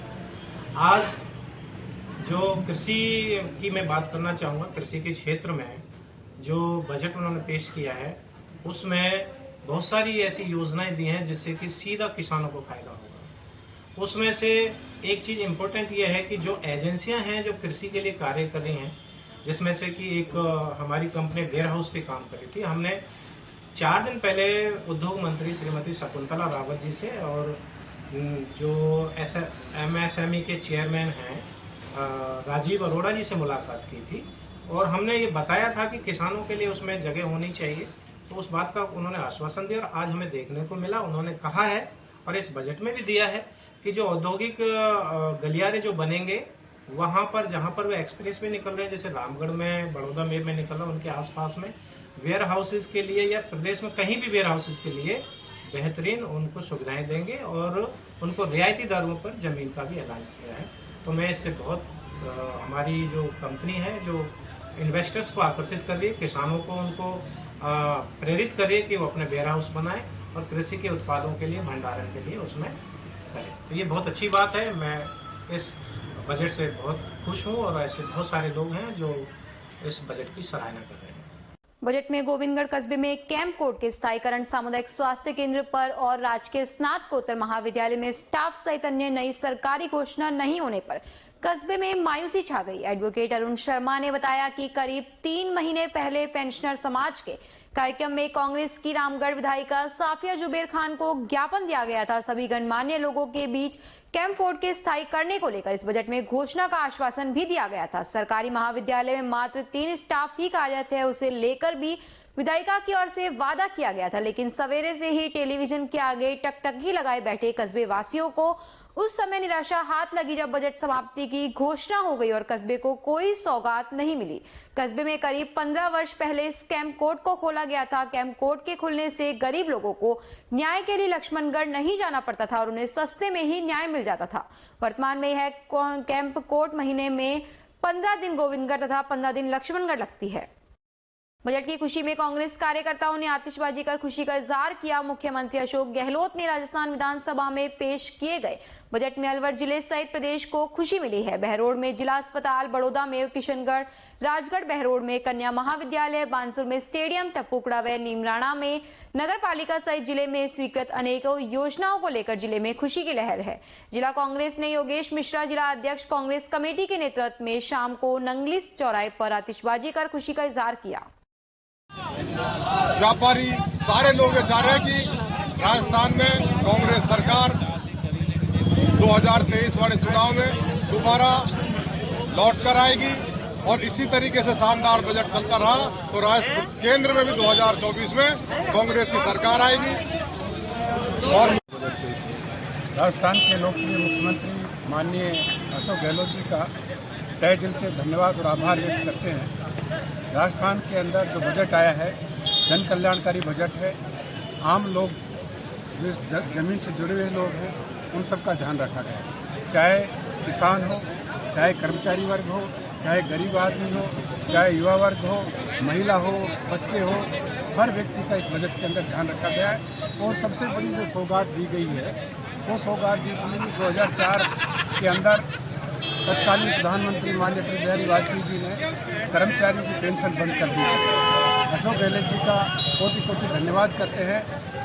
आज जो कृषि की मैं बात करना चाहूँगा, कृषि के क्षेत्र में जो बजट उन्होंने पेश किया है उसमें बहुत सारी ऐसी योजनाएं दी हैं जिससे कि सीधा किसानों को फायदा होगा। उसमें से एक चीज़ इम्पोर्टेंट ये है कि जो एजेंसियां हैं जो कृषि के लिए कार्य कर रही हैं, जिसमें से कि एक हमारी कंपनी वेयर हाउस पे काम कर रही थी, हमने 4 दिन पहले उद्योग मंत्री श्रीमती शकुंतला रावत जी से और जो MSME के चेयरमैन हैं राजीव अरोड़ा जी से मुलाकात की थी और हमने ये बताया था कि किसानों के लिए उसमें जगह होनी चाहिए। तो उस बात का उन्होंने आश्वासन दिया और आज हमें देखने को मिला। उन्होंने कहा है और इस बजट में भी दिया है कि जो औद्योगिक गलियारे जो बनेंगे वहां पर, जहां पर वे एक्सप्रेस में निकल रहे हैं, जैसे रामगढ़ में, बड़ौदा में निकल रहा है, उनके आसपास में वेयर हाउसेज के लिए या प्रदेश में कहीं भी वेयर हाउसेज के लिए बेहतरीन उनको सुविधाएं देंगे और उनको रियायती दरों पर जमीन का भी ऐलान किया है। तो मैं इससे बहुत हमारी जो कंपनी है जो इन्वेस्टर्स को आकर्षित कर रही है, किसानों को उनको प्रेरित कर रही है कि वो अपने वेयर हाउस बनाएं और कृषि के उत्पादों के लिए भंडारण के लिए उसमें करें। तो ये बहुत अच्छी बात है। मैं इस बजट से बहुत खुश हूँ और ऐसे बहुत सारे लोग हैं जो इस बजट की सराहना कर रहे हैं। बजट में गोविंदगढ़ कस्बे में कैंप कोर्ट के स्थायीकरण, सामुदायिक स्वास्थ्य केंद्र पर और राजकीय स्नातकोत्तर महाविद्यालय में स्टाफ सहित अन्य नई सरकारी घोषणा नहीं होने पर कस्बे में मायूसी छा गई। एडवोकेट अरुण शर्मा ने बताया कि करीब 3 महीने पहले पेंशनर समाज के कार्यक्रम में कांग्रेस की रामगढ़ विधायिका साफिया जुबेर खान को ज्ञापन दिया गया था। सभी गणमान्य लोगों के बीच कैंप कोर्ट के स्थायी करने को लेकर इस बजट में घोषणा का आश्वासन भी दिया गया था। सरकारी महाविद्यालय में मात्र 3 स्टाफ ही कार्यरत है, उसे लेकर भी विधायिका की ओर से वादा किया गया था, लेकिन सवेरे से ही टेलीविजन के आगे टकटकी लगाए बैठे कस्बे वासियों को उस समय निराशा हाथ लगी जब बजट समाप्ति की घोषणा हो गई और कस्बे को कोई सौगात नहीं मिली। कस्बे में करीब 15 वर्ष पहले इस कैंप कोर्ट को खोला गया था। कैंप कोर्ट के खुलने से गरीब लोगों को न्याय के लिए लक्ष्मणगढ़ नहीं जाना पड़ता था और उन्हें सस्ते में ही न्याय मिल जाता था। वर्तमान में यह कैंप कोर्ट महीने में 15 दिन गोविंदगढ़ तथा 15 दिन लक्ष्मणगढ़ लगती है। बजट की खुशी में कांग्रेस कार्यकर्ताओं ने आतिशबाजी कर खुशी का इजहार किया। मुख्यमंत्री अशोक गहलोत ने राजस्थान विधानसभा में पेश किए गए बजट में अलवर जिले सहित प्रदेश को खुशी मिली है। बहरोड में जिला अस्पताल, बड़ौदा में किशनगढ़, राजगढ़ बहरोड में कन्या महाविद्यालय, बानसूर में स्टेडियम, टप्पूकड़ा व नीमराणा में नगर पालिका सहित जिले में स्वीकृत अनेकों योजनाओं को लेकर जिले में खुशी की लहर है। जिला कांग्रेस ने योगेश मिश्रा जिला अध्यक्ष कांग्रेस कमेटी के नेतृत्व में शाम को नंगली चौराहे पर आतिशबाजी कर खुशी का इजहार किया। व्यापारी सारे लोग ये चाह रहे हैं कि राजस्थान में कांग्रेस सरकार 2023 वाले चुनाव में दोबारा लौट कर आएगी और इसी तरीके से शानदार बजट चलता रहा तो केंद्र में भी 2024 में कांग्रेस की सरकार आएगी। और राजस्थान के लोकप्रिय मुख्यमंत्री माननीय अशोक गहलोत जी का तहे दिल से धन्यवाद और आभार व्यक्त करते हैं। राजस्थान के अंदर जो बजट आया है जन कल्याणकारी बजट है। आम लोग जो जमीन से जुड़े हुए लोग हैं उन सबका ध्यान रखा गया है, चाहे किसान हो, चाहे कर्मचारी वर्ग हो, चाहे गरीब आदमी हो, चाहे युवा वर्ग हो, महिला हो, बच्चे हो, हर व्यक्ति का इस बजट के अंदर ध्यान रखा गया है। और सबसे बड़ी जो सौगात दी गई है वो सौगात दी गई 2004 के अंदर तत्कालीन प्रधानमंत्री माननीय अटल बिहारी वाजपेयी जी ने कर्मचारियों की पेंशन बंद कर दी है। अशोक गहलोत जी का कोटि कोटि धन्यवाद करते हैं।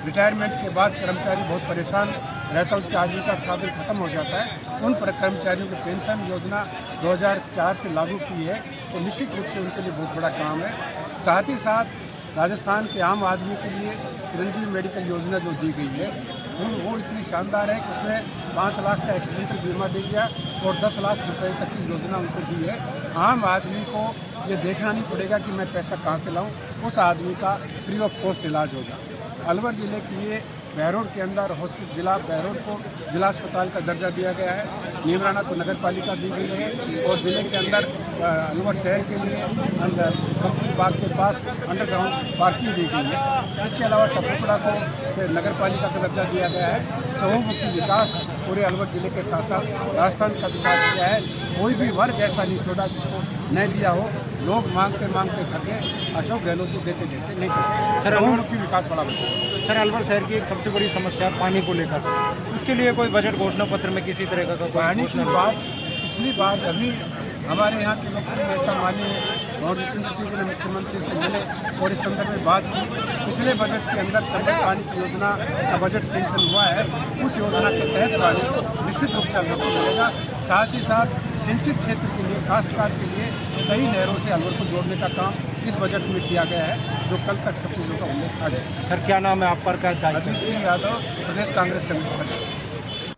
रिटायरमेंट के बाद कर्मचारी बहुत परेशान रहता है, उसके आजीविका का साधन खत्म हो जाता है। उन पर कर्मचारियों की पेंशन योजना 2004 से लागू की है तो निश्चित रूप से उनके लिए बहुत बड़ा काम है। साथ ही साथ राजस्थान के आम आदमी के लिए चिरंजीवी मेडिकल योजना जो दी गई है वो इतनी शानदार है कि उसमें 5 लाख का एक्सीडेंटल बीमा दे दिया और 10 लाख रुपए तक की योजना उनको दी है। आम आदमी को ये देखना नहीं पड़ेगा कि मैं पैसा कहाँ से लाऊं, उस आदमी का फ्री ऑफ कॉस्ट इलाज होगा। अलवर जिले के लिए बहरोड के अंदर जिला बहरोड को जिला अस्पताल का दर्जा दिया गया है। नीमराना को नगर पालिका दी गई है और जिले के अंदर अलवर शहर के लिए अंदर कंपनी बाग के पास अंडरग्राउंड पार्किंग दी गई है। इसके अलावा टपुकड़ा को नगर पालिका का दर्जा दिया गया है। चहुमुखी विकास पूरे अलवर जिले के साथ साथ राजस्थान का विकास किया है। कोई भी वर्ग ऐसा नहीं छोड़ा जिसको नहीं दिया हो। लोग मांगते मांगते थके, अशोक गहलोत जी देते देते नहीं थके। चहुमुखी विकास बड़ा बचा। सर, अलवर शहर की एक सबसे बड़ी समस्या है पानी को लेकर, उसके लिए कोई बजट घोषणा पत्र में किसी तरह का पानी की बात पिछली बार अभी हमारे यहाँ के लोकप्रिय नेता माननीय जितेंद्र सिंह जी ने मुख्यमंत्री से मिले और इस संदर्भ में बात की। पिछले बजट के अंदर चंबल पानी की योजना का बजट सैंक्शन हुआ है। उस योजना के तहत पानी निश्चित रूप से अलवर को मिलेगा। साथ ही साथ सिंचित क्षेत्र के लिए, काश्तकार के लिए कई नहरों से अलवर को जोड़ने का काम इस बजट में किया गया है, जो कल तक सब चीजों का उल्लेख आ जाएगा। सर, क्या नाम है आप पर? अजीत सिंह यादव, प्रदेश कांग्रेस कमेटी सदस्य।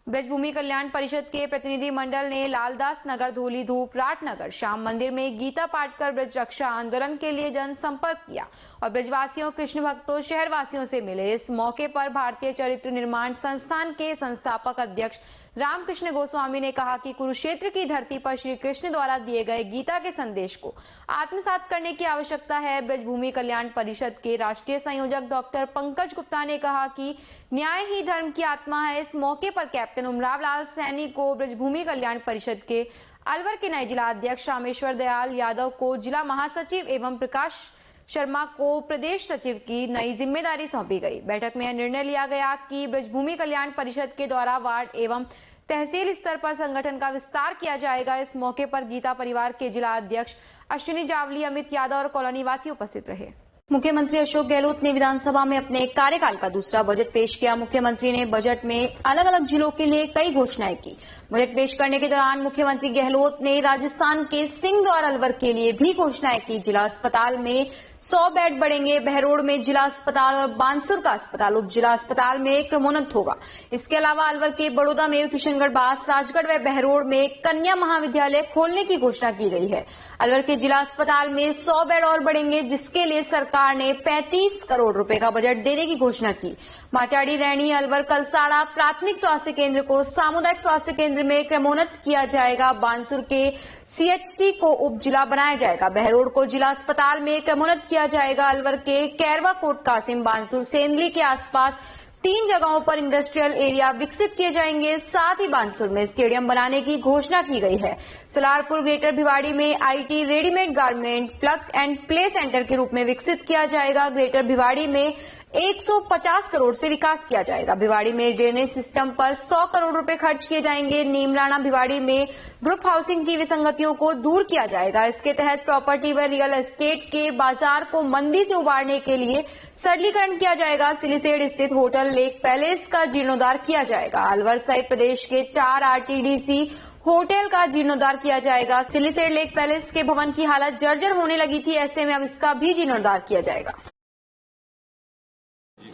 ब्रजभूमि कल्याण परिषद के प्रतिनिधि मंडल ने लालदास नगर, धूली धूप, राटनगर, श्याम मंदिर में गीता पाठ कर ब्रज रक्षा आंदोलन के लिए जनसंपर्क किया और ब्रजवासियों, कृष्ण भक्तों, शहरवासियों से मिले। इस मौके पर भारतीय चरित्र निर्माण संस्थान के संस्थापक अध्यक्ष रामकृष्ण गोस्वामी ने कहा कि कुरुक्षेत्र की धरती पर श्री कृष्ण द्वारा दिए गए गीता के संदेश को आत्मसात करने की आवश्यकता है। ब्रजभूमि कल्याण परिषद के राष्ट्रीय संयोजक डॉक्टर पंकज गुप्ता ने कहा कि न्याय ही धर्म की आत्मा है। इस मौके पर कैप्टन उमराव लाल सैनी को ब्रजभूमि कल्याण परिषद के अलवर के नए जिला अध्यक्ष रामेश्वर दयाल यादव को जिला महासचिव एवं प्रकाश शर्मा को प्रदेश सचिव की नई जिम्मेदारी सौंपी गई। बैठक में निर्णय लिया गया कि ब्रजभूमि कल्याण परिषद के द्वारा वार्ड एवं तहसील स्तर पर संगठन का विस्तार किया जाएगा। इस मौके पर गीता परिवार के जिला अध्यक्ष अश्विनी जावली, अमित यादव और कॉलोनी वासी उपस्थित रहे। मुख्यमंत्री अशोक गहलोत ने विधानसभा में अपने कार्यकाल का दूसरा बजट पेश किया। मुख्यमंत्री ने बजट में अलग अलग जिलों के लिए कई घोषणाएं की। बजट पेश करने के दौरान मुख्यमंत्री गहलोत ने राजस्थान के सिंध और अलवर के लिए भी घोषणाएं की। जिला अस्पताल में 100 बेड बढ़ेंगे। बहरोड़ में जिला अस्पताल और बानसूर का अस्पताल उप जिला अस्पताल में क्रमोन्नत होगा। इसके अलावा अलवर के बड़ौदा में, किशनगढ़, बास, राजगढ़ व बहरोड़ में कन्या महाविद्यालय खोलने की घोषणा की गई है। अलवर के जिला अस्पताल में 100 बेड और बढ़ेंगे, जिसके लिए सरकार ने 35 करोड़ रुपए का बजट देने की घोषणा की। माचाड़ी, रैणी, अलवर, कलसाड़ा प्राथमिक स्वास्थ्य केंद्र को सामुदायिक स्वास्थ्य केंद्र में क्रमोन्नत किया जाएगा। बानसूर के सीएचसी को उप जिला बनाया जाएगा। बहरोड़ को जिला अस्पताल में क्रमोन्नत किया जाएगा। अलवर के कैरवा, कोट कासिम, बानसूर, सेंदली के आसपास 3 जगहों पर इंडस्ट्रियल एरिया विकसित किए जाएंगे। साथ ही बानसूर में स्टेडियम बनाने की घोषणा की गई है। सलारपुर, ग्रेटर भिवाड़ी में IT, readymade garment, plug and play centre के रूप में विकसित किया जाएगा। ग्रेटर भिवाड़ी में 150 करोड़ से विकास किया जाएगा। भिवाड़ी में ड्रेनेज सिस्टम पर 100 करोड़ रुपए खर्च किए जाएंगे। नीमराना, भिवाड़ी में ग्रुप हाउसिंग की विसंगतियों को दूर किया जाएगा। इसके तहत प्रॉपर्टी व रियल एस्टेट के बाजार को मंदी से उबारने के लिए सरलीकरण किया जाएगा। सिलीसेड स्थित होटल लेक पैलेस का जीर्णोद्धार किया जाएगा। अलवर सहित प्रदेश के 4 आरटीडीसी होटल का जीर्णोद्धार किया जाएगा। सिलीसेड लेक पैलेस के भवन की हालत जर्जर होने लगी थी, ऐसे में अब इसका भी जीर्णोद्धार किया जाएगा।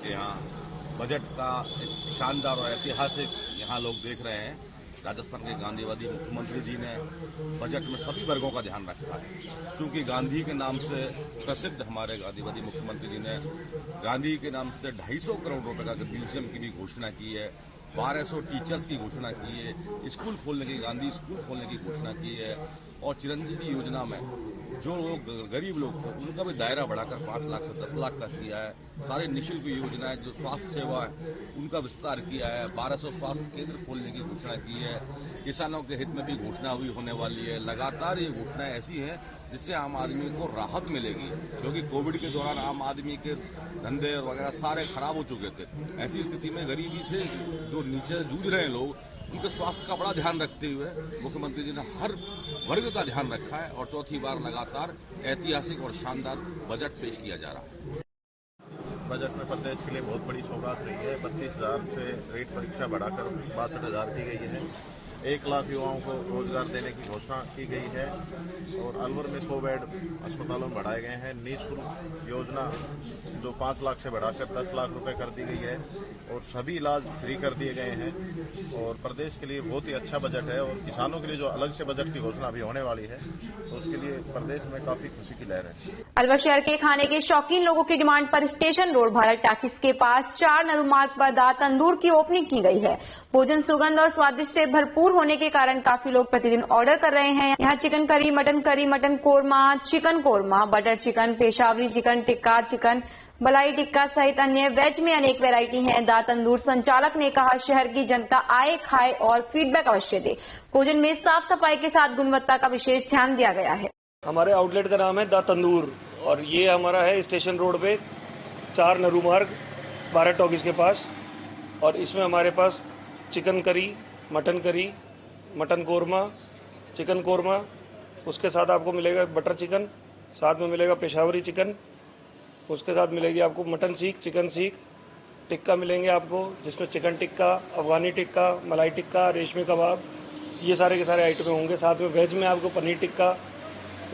यहाँ बजट का एक शानदार और ऐतिहासिक यहाँ लोग देख रहे हैं। राजस्थान के गांधीवादी मुख्यमंत्री जी ने बजट में सभी वर्गों का ध्यान रखा है। क्योंकि गांधी के नाम से प्रसिद्ध हमारे गांधीवादी मुख्यमंत्री जी ने गांधी के नाम से 250 करोड़ रुपए का म्यूजियम की भी घोषणा की है। 1200 टीचर्स की घोषणा की है। स्कूल खोलने की, गांधी स्कूल खोलने की घोषणा की है। और चिरंजीवी योजना में जो लोग गरीब लोग थे उनका भी दायरा बढ़ाकर 5 लाख से 10 लाख का किया है। सारे निःशुल्क योजनाएं जो स्वास्थ्य सेवा है उनका विस्तार किया है। 1200 स्वास्थ्य केंद्र खोलने की घोषणा की है। किसानों के हित में भी घोषणा हुई होने वाली है। लगातार ये घोषणाएं ऐसी हैं जिससे आम आदमी को राहत मिलेगी, क्योंकि कोविड के दौरान आम आदमी के धंधे और वगैरह सारे खराब हो चुके थे। ऐसी स्थिति में गरीबी से जो नीचे जूझ रहे हैं लोग, उनके स्वास्थ्य का बड़ा ध्यान रखते हुए मुख्यमंत्री जी ने हर वर्ग का ध्यान रखा है और चौथी बार लगातार ऐतिहासिक और शानदार बजट पेश किया जा रहा है। बजट में प्रदेश के लिए बहुत बड़ी सौगात रही है। 32,000 से रेट परीक्षा बढ़ाकर 62,000 की गई है। 1 लाख युवाओं को रोजगार देने की घोषणा की गई है और अलवर में 100 बेड अस्पतालों में बढ़ाए गए हैं। निःशुल्क योजना जो 5 लाख से बढ़ाकर 10 लाख रुपए कर दी गई है और सभी इलाज फ्री कर दिए गए हैं। और प्रदेश के लिए बहुत ही अच्छा बजट है। और किसानों के लिए जो अलग से बजट की घोषणा अभी होने वाली है, तो उसके लिए प्रदेश में काफी खुशी की लहर है। अलवर शहर के खाने के शौकीन लोगों की डिमांड पर स्टेशन रोड भारत टाकिस के पास 4 नरू मार्ग पर दा तंदूर की ओपनिंग की गई है। भोजन सुगंध और स्वादिष्ट से भरपूर भरपूर होने के कारण काफी लोग प्रतिदिन ऑर्डर कर रहे हैं। यहाँ chicken curry, mutton korma, chicken korma, butter chicken, Peshawari chicken tikka, chicken मलाई टिक्का सहित अन्य वेज में अनेक वैरायटी हैं। दा तंदूर संचालक ने कहा, शहर की जनता आए, खाए और फीडबैक अवश्य दे। भोजन में साफ सफाई के साथ गुणवत्ता का विशेष ध्यान दिया गया है। हमारे आउटलेट का नाम है दा तंदूर और ये हमारा है स्टेशन रोड पे 4 नरू मार्ग भारत टॉकीज के पास। और इसमें हमारे पास chicken curry, mutton korma, chicken korma, उसके साथ आपको मिलेगा बटर चिकन, साथ में मिलेगा पेशावरी चिकन, उसके साथ मिलेगी आपको मटन सीख, चिकन सीख, टिक्का मिलेंगे आपको जिसमें चिकन टिक्का, अफगानी टिक्का, मलाई टिक्का, रेशमी कबाब, ये सारे के सारे आइटम होंगे। साथ में वेज में आपको पनीर टिक्का,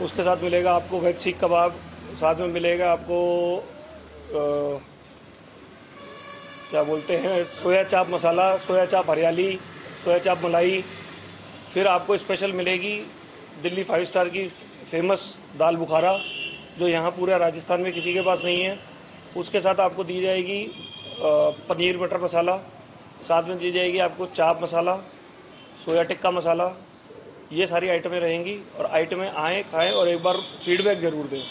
उसके साथ मिलेगा आपको वेज सीख कबाब, साथ में मिलेगा आपको क्या बोलते हैं सोया चाप मसाला, सोया चाप हरियाली, सोया चाप मलाई। फिर आपको स्पेशल मिलेगी दिल्ली 5 स्टार की फेमस दाल बुखारा जो यहाँ पूरा राजस्थान में किसी के पास नहीं है। उसके साथ आपको दी जाएगी पनीर बटर मसाला, साथ में दी जाएगी आपको चाप मसाला, सोया टिक्का मसाला। ये सारी आइटमें रहेंगी और आइटमें आएँ, खाएं और एक बार फीडबैक जरूर दें।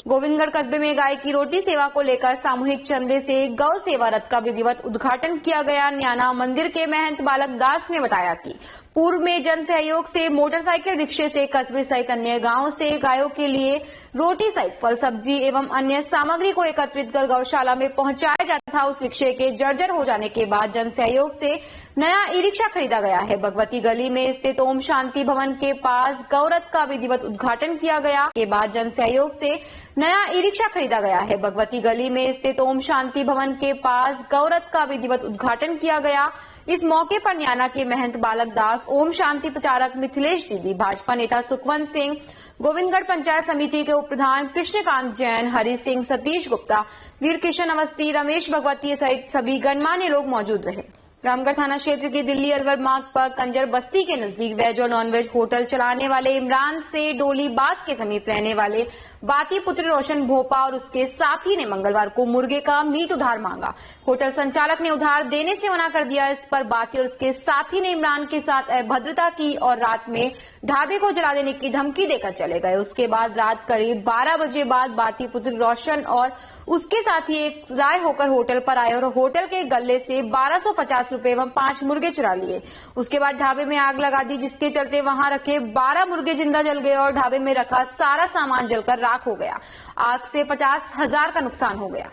गोविंदगढ़ कस्बे में गाय की रोटी सेवा को लेकर सामूहिक चंदे से गौ सेवा रथ का विधिवत उद्घाटन किया गया। न्याना मंदिर के महंत बालक दास ने बताया कि पूर्व में जन सहयोग से मोटरसाइकिल रिक्शे से कस्बे सहित अन्य गांवों से गायों के लिए रोटी सहित फल सब्जी एवं अन्य सामग्री को एकत्रित कर गौशाला में पहुंचाया जाता था। उस रिक्शे के जर्जर हो जाने के बाद जन सहयोग से नया ई रिक्शा खरीदा गया है। भगवती गली में स्थित ओम शांति भवन के पास गौरथ का विधिवत उद्घाटन किया गया के बाद जन सहयोग से नया ई रिक्शा खरीदा गया है। भगवती गली में स्थित ओम शांति भवन के पास गौरथ का विधिवत उद्घाटन किया गया। इस मौके पर न्याना के महंत बालक दास, ओम शांति प्रचारक मिथिलेश दीदी, भाजपा नेता सुखवंत सिंह, गोविंदगढ़ पंचायत समिति के उप प्रधान कृष्णकांत जैन, हरि सिंह, सतीश गुप्ता, वीर किशन अवस्थी, रमेश भगवती सहित सभी गणमान्य लोग मौजूद रहे। रामगढ़ थाना क्षेत्र के दिल्ली अलवर मार्ग पर कंजर बस्ती के नजदीक वेज और नॉनवेज होटल चलाने वाले इमरान से डोली बास के समीप रहने वाले बाती पुत्र रोशन भोपा और उसके साथी ने मंगलवार को मुर्गे का मीट उधार मांगा। होटल संचालक ने उधार देने से मना कर दिया। इस पर बाती और उसके साथी ने इमरान के साथ अभद्रता की और रात में ढाबे को जला देने की धमकी देकर चले गए। उसके बाद रात करीब 12 बजे बाद बाती पुत्र रोशन और उसके साथी एक राय होकर होटल पर आए और होटल के गल्ले से 1250 रुपए एवं 5 मुर्गे चुरा लिए। उसके बाद ढाबे में आग लगा दी, जिसके चलते वहां रखे 12 मुर्गे जिंदा जल गए और ढाबे में रखा सारा सामान जलकर राख हो गया। आग से 50,000 का नुकसान हो गया।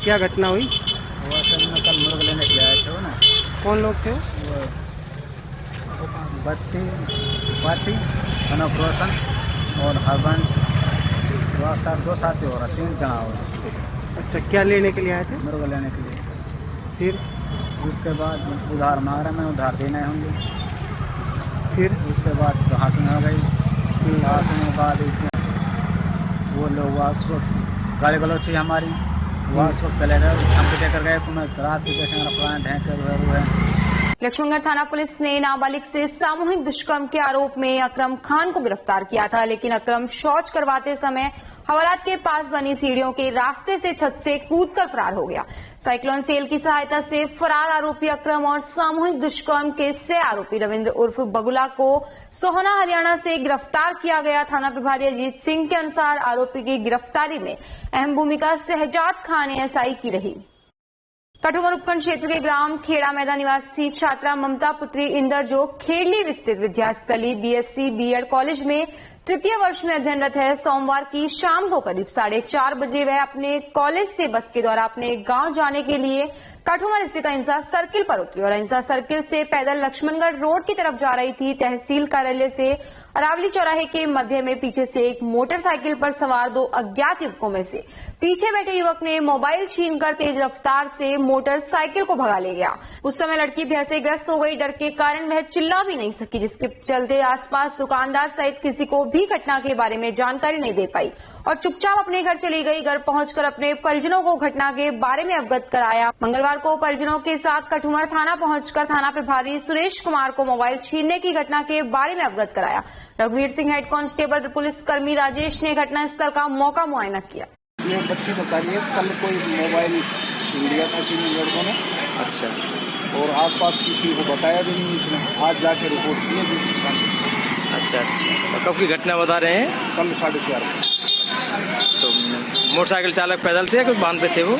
क्या घटना हुई? वो असल में कल मुर्ग लेने के आए थे ना। कौन लोग थे? बाती कनक रोशन और हरबंस, साथ 2 साथी हो रहा, 3 जना हो रहा। अच्छा, क्या लेने के लिए आए थे? मुर्ग लेने के लिए। फिर उसके बाद उधार मांग रहे, मैं उधार देना है होंगे। फिर उसके बाद हासिल हो गई। हासिल के बाद वो लोग गाली गलौज थी हमारी, वो वक्त चले गए, हम पीछे कर गए। मैं रात के देखेंगे पुराने ढेंके हुए। लक्ष्मणगढ़ थाना पुलिस ने नाबालिग से सामूहिक दुष्कर्म के आरोप में अकरम खान को गिरफ्तार किया था, लेकिन अकरम शौच करवाते समय हवालात के पास बनी सीढ़ियों के रास्ते से छत से कूदकर फरार हो गया। साइक्लोन सेल की सहायता से फरार आरोपी अकरम और सामूहिक दुष्कर्म के 6 आरोपी रविंद्र उर्फ बगुला को सोहना हरियाणा से गिरफ्तार किया गया। थाना प्रभारी अजीत सिंह के अनुसार आरोपी की गिरफ्तारी में अहम भूमिका शहजाद खान एएसआई की रही। कठुआ उपखंड क्षेत्र के ग्राम खेड़ा मैदान निवासी छात्रा ममता पुत्री इंदर, जो खेड़ली स्थित विद्यास्थली बीएससी बीएड कॉलेज में तृतीय वर्ष में अध्ययनरत है, सोमवार की शाम को करीब 4:30 बजे वह अपने कॉलेज से बस के द्वारा अपने गांव जाने के लिए कठुआ स्थित अहिंसा सर्किल पर उतरी और अहिंसा सर्किल से पैदल लक्ष्मणगढ़ रोड की तरफ जा रही थी। तहसील कार्यालय से अरावली चौराहे के मध्य में पीछे से एक मोटरसाइकिल पर सवार 2 अज्ञात युवकों में से पीछे बैठे युवक ने मोबाइल छीनकर तेज रफ्तार से मोटरसाइकिल को भगा ले गया। उस समय लड़की भय से ग्रस्त हो गई। डर के कारण वह चिल्ला भी नहीं सकी, जिसके चलते आसपास दुकानदार सहित किसी को भी घटना के बारे में जानकारी नहीं दे पाई और चुपचाप अपने घर चली गई। घर पहुंचकर अपने परिजनों को घटना के बारे में अवगत कराया। मंगलवार को परिजनों के साथ कठुआ थाना पहुंचकर थाना प्रभारी सुरेश कुमार को मोबाइल छीनने की घटना के बारे में अवगत कराया। रघुवीर सिंह, हेड कांस्टेबल पुलिसकर्मी राजेश ने घटनास्थल का मौका मुआयना किया। ये बच्ची बता रही है कल कोई मोबाइल छीन लिया था 3 लड़कों ने। अच्छा, और आसपास किसी को बताया भी नहीं इसने। आज जाके रिपोर्ट की है दूसरे स्थान पर। अच्छा अच्छा, तो कब की घटना बता रहे हैं? कल 4:30 तो मोटरसाइकिल चालक पैदल थे या कुछ बांध पे थे वो?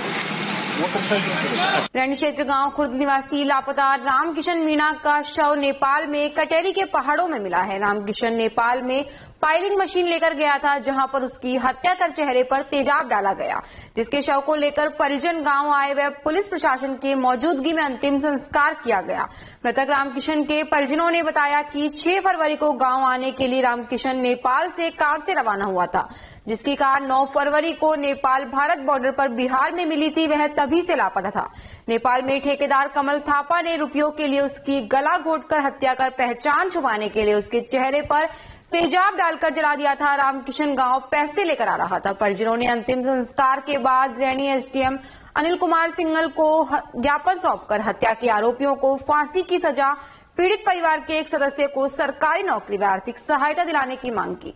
रैणी क्षेत्र गांव खुर्द निवासी लापता रामकिशन मीणा का शव नेपाल में कटेरी के पहाड़ों में मिला है। रामकिशन नेपाल में पाइलिंग मशीन लेकर गया था, जहां पर उसकी हत्या कर चेहरे पर तेजाब डाला गया, जिसके शव को लेकर परिजन गांव आए व पुलिस प्रशासन के मौजूदगी में अंतिम संस्कार किया गया। मृतक रामकिशन के परिजनों ने बताया कि 6 फरवरी को गांव आने के लिए रामकिशन नेपाल से कार से रवाना हुआ था, जिसकी कार 9 फरवरी को नेपाल भारत बॉर्डर पर बिहार में मिली थी। वह तभी से लापता था। नेपाल में ठेकेदार कमल थापा ने रुपयों के लिए उसकी गला घोटकर हत्या कर पहचान छुपाने के लिए उसके चेहरे पर तेजाब डालकर जला दिया था। रामकिशन गांव पैसे लेकर आ रहा था। परिजनों ने अंतिम संस्कार के बाद रैणी एसडीएम अनिल कुमार सिंघल को ज्ञापन सौंपकर हत्या के आरोपियों को फांसी की सजा, पीड़ित परिवार के एक सदस्य को सरकारी नौकरी व आर्थिक सहायता दिलाने की मांग की।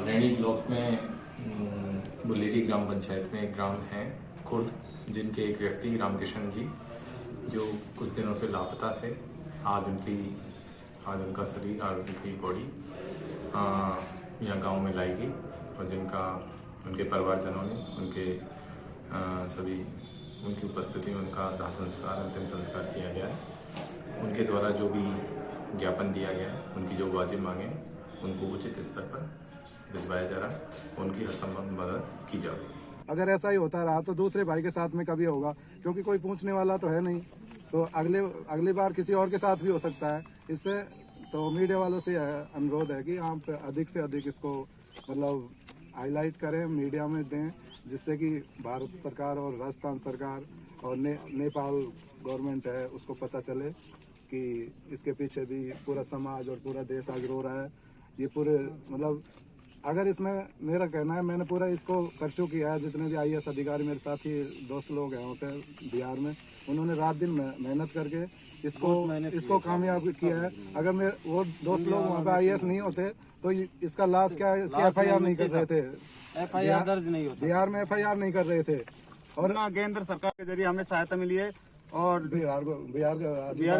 रैणी ब्लॉक में बुलेरी ग्राम पंचायत में एक ग्राम है खुर्द, जिनके एक व्यक्ति रामकिशन जी जो कुछ दिनों से लापता थे। आज उनका शरीर और उनकी बॉडी यहाँ गांव में लाई गई और जिनका उनके परिवारजनों ने उनकी उपस्थिति में उनका दाह संस्कार, अंतिम संस्कार किया गया है। उनके द्वारा जो भी ज्ञापन दिया गया है, उनकी जो वाजिब मांगे उनको उचित स्तर पर भिजवाया जा रहा है। उनकी हर संभव मदद की जाएगी। अगर ऐसा ही होता रहा तो दूसरे भाई के साथ में कभी होगा, क्योंकि कोई पूछने वाला तो है नहीं। तो अगली बार किसी और के साथ भी हो सकता है। इससे तो मीडिया वालों से अनुरोध है कि आप अधिक से अधिक इसको मतलब हाईलाइट करें, मीडिया में दें, जिससे कि भारत सरकार और राजस्थान सरकार और नेपाल गवर्नमेंट है उसको पता चले कि इसके पीछे भी पूरा समाज और पूरा देश आज रो रहा है। ये पूरे मतलब अगर इसमें मेरा कहना है, मैंने पूरा इसको परस्यू किया है। जितने भी IAS अधिकारी मेरे साथी दोस्त लोग हैं वहाँ पे बिहार में, उन्होंने रात दिन मेहनत करके इसको कामयाब किया है। अगर वो दोस्त लोग वहाँ पे IAS नहीं होते तो इसका लाश क्या है, इसकी FIR नहीं कर रहे थे। FIR दर्ज नहीं होता, बिहार में FIR नहीं कर रहे थे। और केंद्र सरकार के जरिए हमें सहायता मिली है और बिहार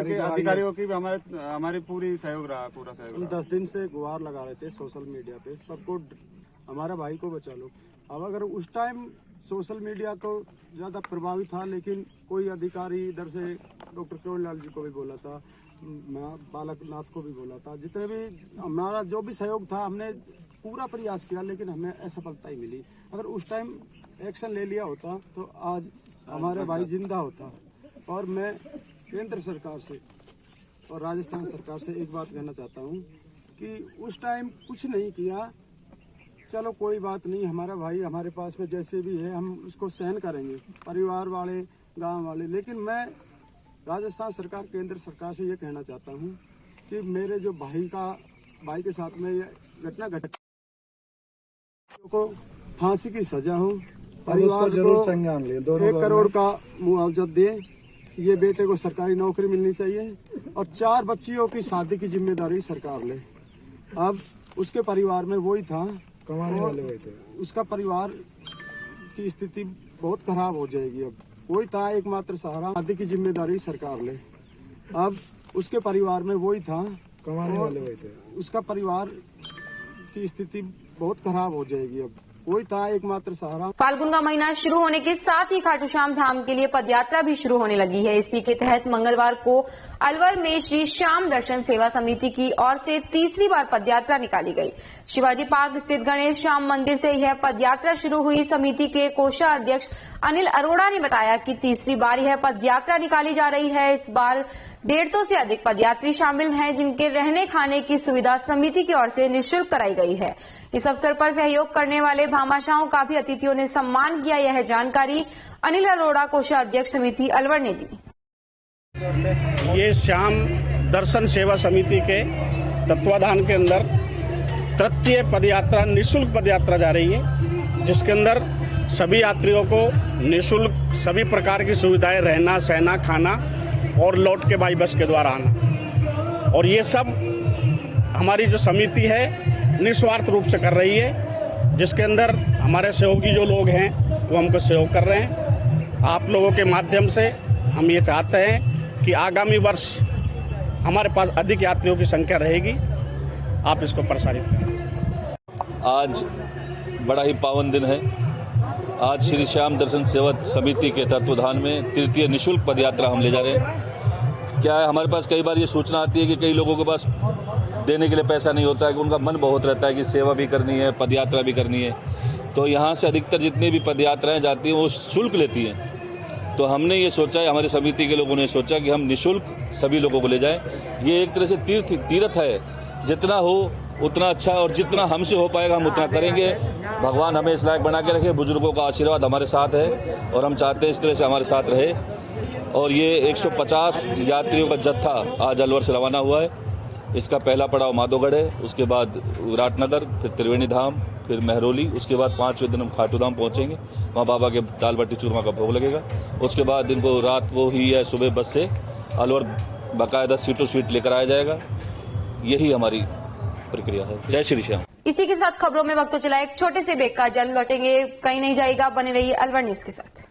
के अधिकारियों की भी हमारी पूरी सहयोग रहा, पूरा सहयोग। 10 दिन से गुहार लगा रहे थे सोशल मीडिया पे, सबको हमारे भाई को बचा लो। अब अगर उस टाइम सोशल मीडिया तो ज्यादा प्रभावी था, लेकिन कोई अधिकारी इधर से डॉक्टर केवललाल जी को भी बोला था, बालकनाथ को भी बोला था, जितने भी हमारा जो भी सहयोग था हमने पूरा प्रयास किया, लेकिन हमें असफलता ही मिली। अगर उस टाइम एक्शन ले लिया होता तो आज हमारे भाई जिंदा होता। और मैं केंद्र सरकार से और राजस्थान सरकार से एक बात कहना चाहता हूं कि उस टाइम कुछ नहीं किया, चलो कोई बात नहीं, हमारा भाई हमारे पास में जैसे भी है हम उसको सहन करेंगे, परिवार वाले, गांव वाले। लेकिन मैं राजस्थान सरकार, केंद्र सरकार से ये कहना चाहता हूं कि मेरे जो भाई के साथ में ये घटना घटी को फांसी की सजा हो, परिवार को संज्ञान ले, 1 करोड़ का मुआवजा दे, ये बेटे को सरकारी नौकरी मिलनी चाहिए और 4 बच्चियों की शादी की जिम्मेदारी सरकार ले। अब उसके परिवार में वही था, कमाने वाले वही थे, उसका परिवार की स्थिति बहुत खराब हो जाएगी। अब वही था एकमात्र सहारा, शादी की जिम्मेदारी सरकार ले। अब उसके परिवार में वही था, कमाने वाले वही थे, उसका परिवार की स्थिति बहुत खराब हो जाएगी। अब वही था एकमात्र सहारा। फाल्गुन का महीना शुरू होने के साथ ही खाटू श्याम धाम के लिए पदयात्रा भी शुरू होने लगी है। इसी के तहत मंगलवार को अलवर में श्री श्याम दर्शन सेवा समिति की ओर से तीसरी बार पदयात्रा निकाली गई। शिवाजी पार्क स्थित गणेश श्याम मंदिर से यह पदयात्रा शुरू हुई। समिति के कोषाध्यक्ष अनिल अरोड़ा ने बताया कि तीसरी बार यह पदयात्रा निकाली जा रही है। इस बार 150 से अधिक पदयात्री शामिल हैं, जिनके रहने खाने की सुविधा समिति की ओर से निःशुल्क कराई गई है। इस अवसर पर सहयोग करने वाले भामाशाहों का भी अतिथियों ने सम्मान किया। यह जानकारी अनिल अरोड़ा, कोषाध्यक्ष समिति अलवर ने दी। ये श्याम दर्शन सेवा समिति के तत्वाधान के अंदर तृतीय पदयात्रा, निःशुल्क पदयात्रा जा रही है, जिसके अंदर सभी यात्रियों को निःशुल्क सभी प्रकार की सुविधाएं, रहना, सहना, खाना और लौट के बाई बस के द्वारा आना। और ये सब हमारी जो समिति है निस्वार्थ रूप से कर रही है, जिसके अंदर हमारे सहयोगी जो लोग हैं वो हमको सहयोग कर रहे हैं। आप लोगों के माध्यम से हम ये चाहते हैं कि आगामी वर्ष हमारे पास अधिक यात्रियों की संख्या रहेगी। आप इसको प्रसारित करें। आज बड़ा ही पावन दिन है। आज श्री श्याम दर्शन सेवा समिति के तत्वाधान में तृतीय निःशुल्क पदयात्रा हम ले जा रहे हैं। क्या है, हमारे पास कई बार ये सूचना आती है कि कई लोगों के पास देने के लिए पैसा नहीं होता है, कि उनका मन बहुत रहता है कि सेवा भी करनी है, पदयात्रा भी करनी है। तो यहाँ से अधिकतर जितनी भी पदयात्राएं जाती हैं वो शुल्क लेती हैं। तो हमने ये सोचा है, हमारी समिति के लोगों ने सोचा कि हम निःशुल्क सभी लोगों को ले जाएं। ये एक तरह से तीर्थ है, जितना हो उतना अच्छा, और जितना हमसे हो पाएगा हम उतना करेंगे। भगवान हमें इस लायक बना के रखे। बुजुर्गों का आशीर्वाद हमारे साथ है और हम चाहते हैं इस तरह से हमारे साथ रहे। और ये 150 यात्रियों का जत्था आज अलवर से रवाना हुआ है। इसका पहला पड़ाव माधोगढ़ है, उसके बाद विराटनगर, फिर त्रिवेणी धाम, फिर महरौली, उसके बाद 5वें दिन हम खाटू धाम पहुंचेंगे। वहाँ बाबा के दाल बाटी चूरमा का भोग लगेगा। उसके बाद इनको रात वो ही है, सुबह बस से अलवर बाकायदा सीटों सीट लेकर आया जाएगा। यही हमारी प्रक्रिया है। जय श्री श्याम। इसी के साथ खबरों में वक्त तो चला एक छोटे से ब्रेक का। जल्द लौटेंगे, कहीं नहीं जाएगा, बने रहिए अलवर न्यूज के साथ।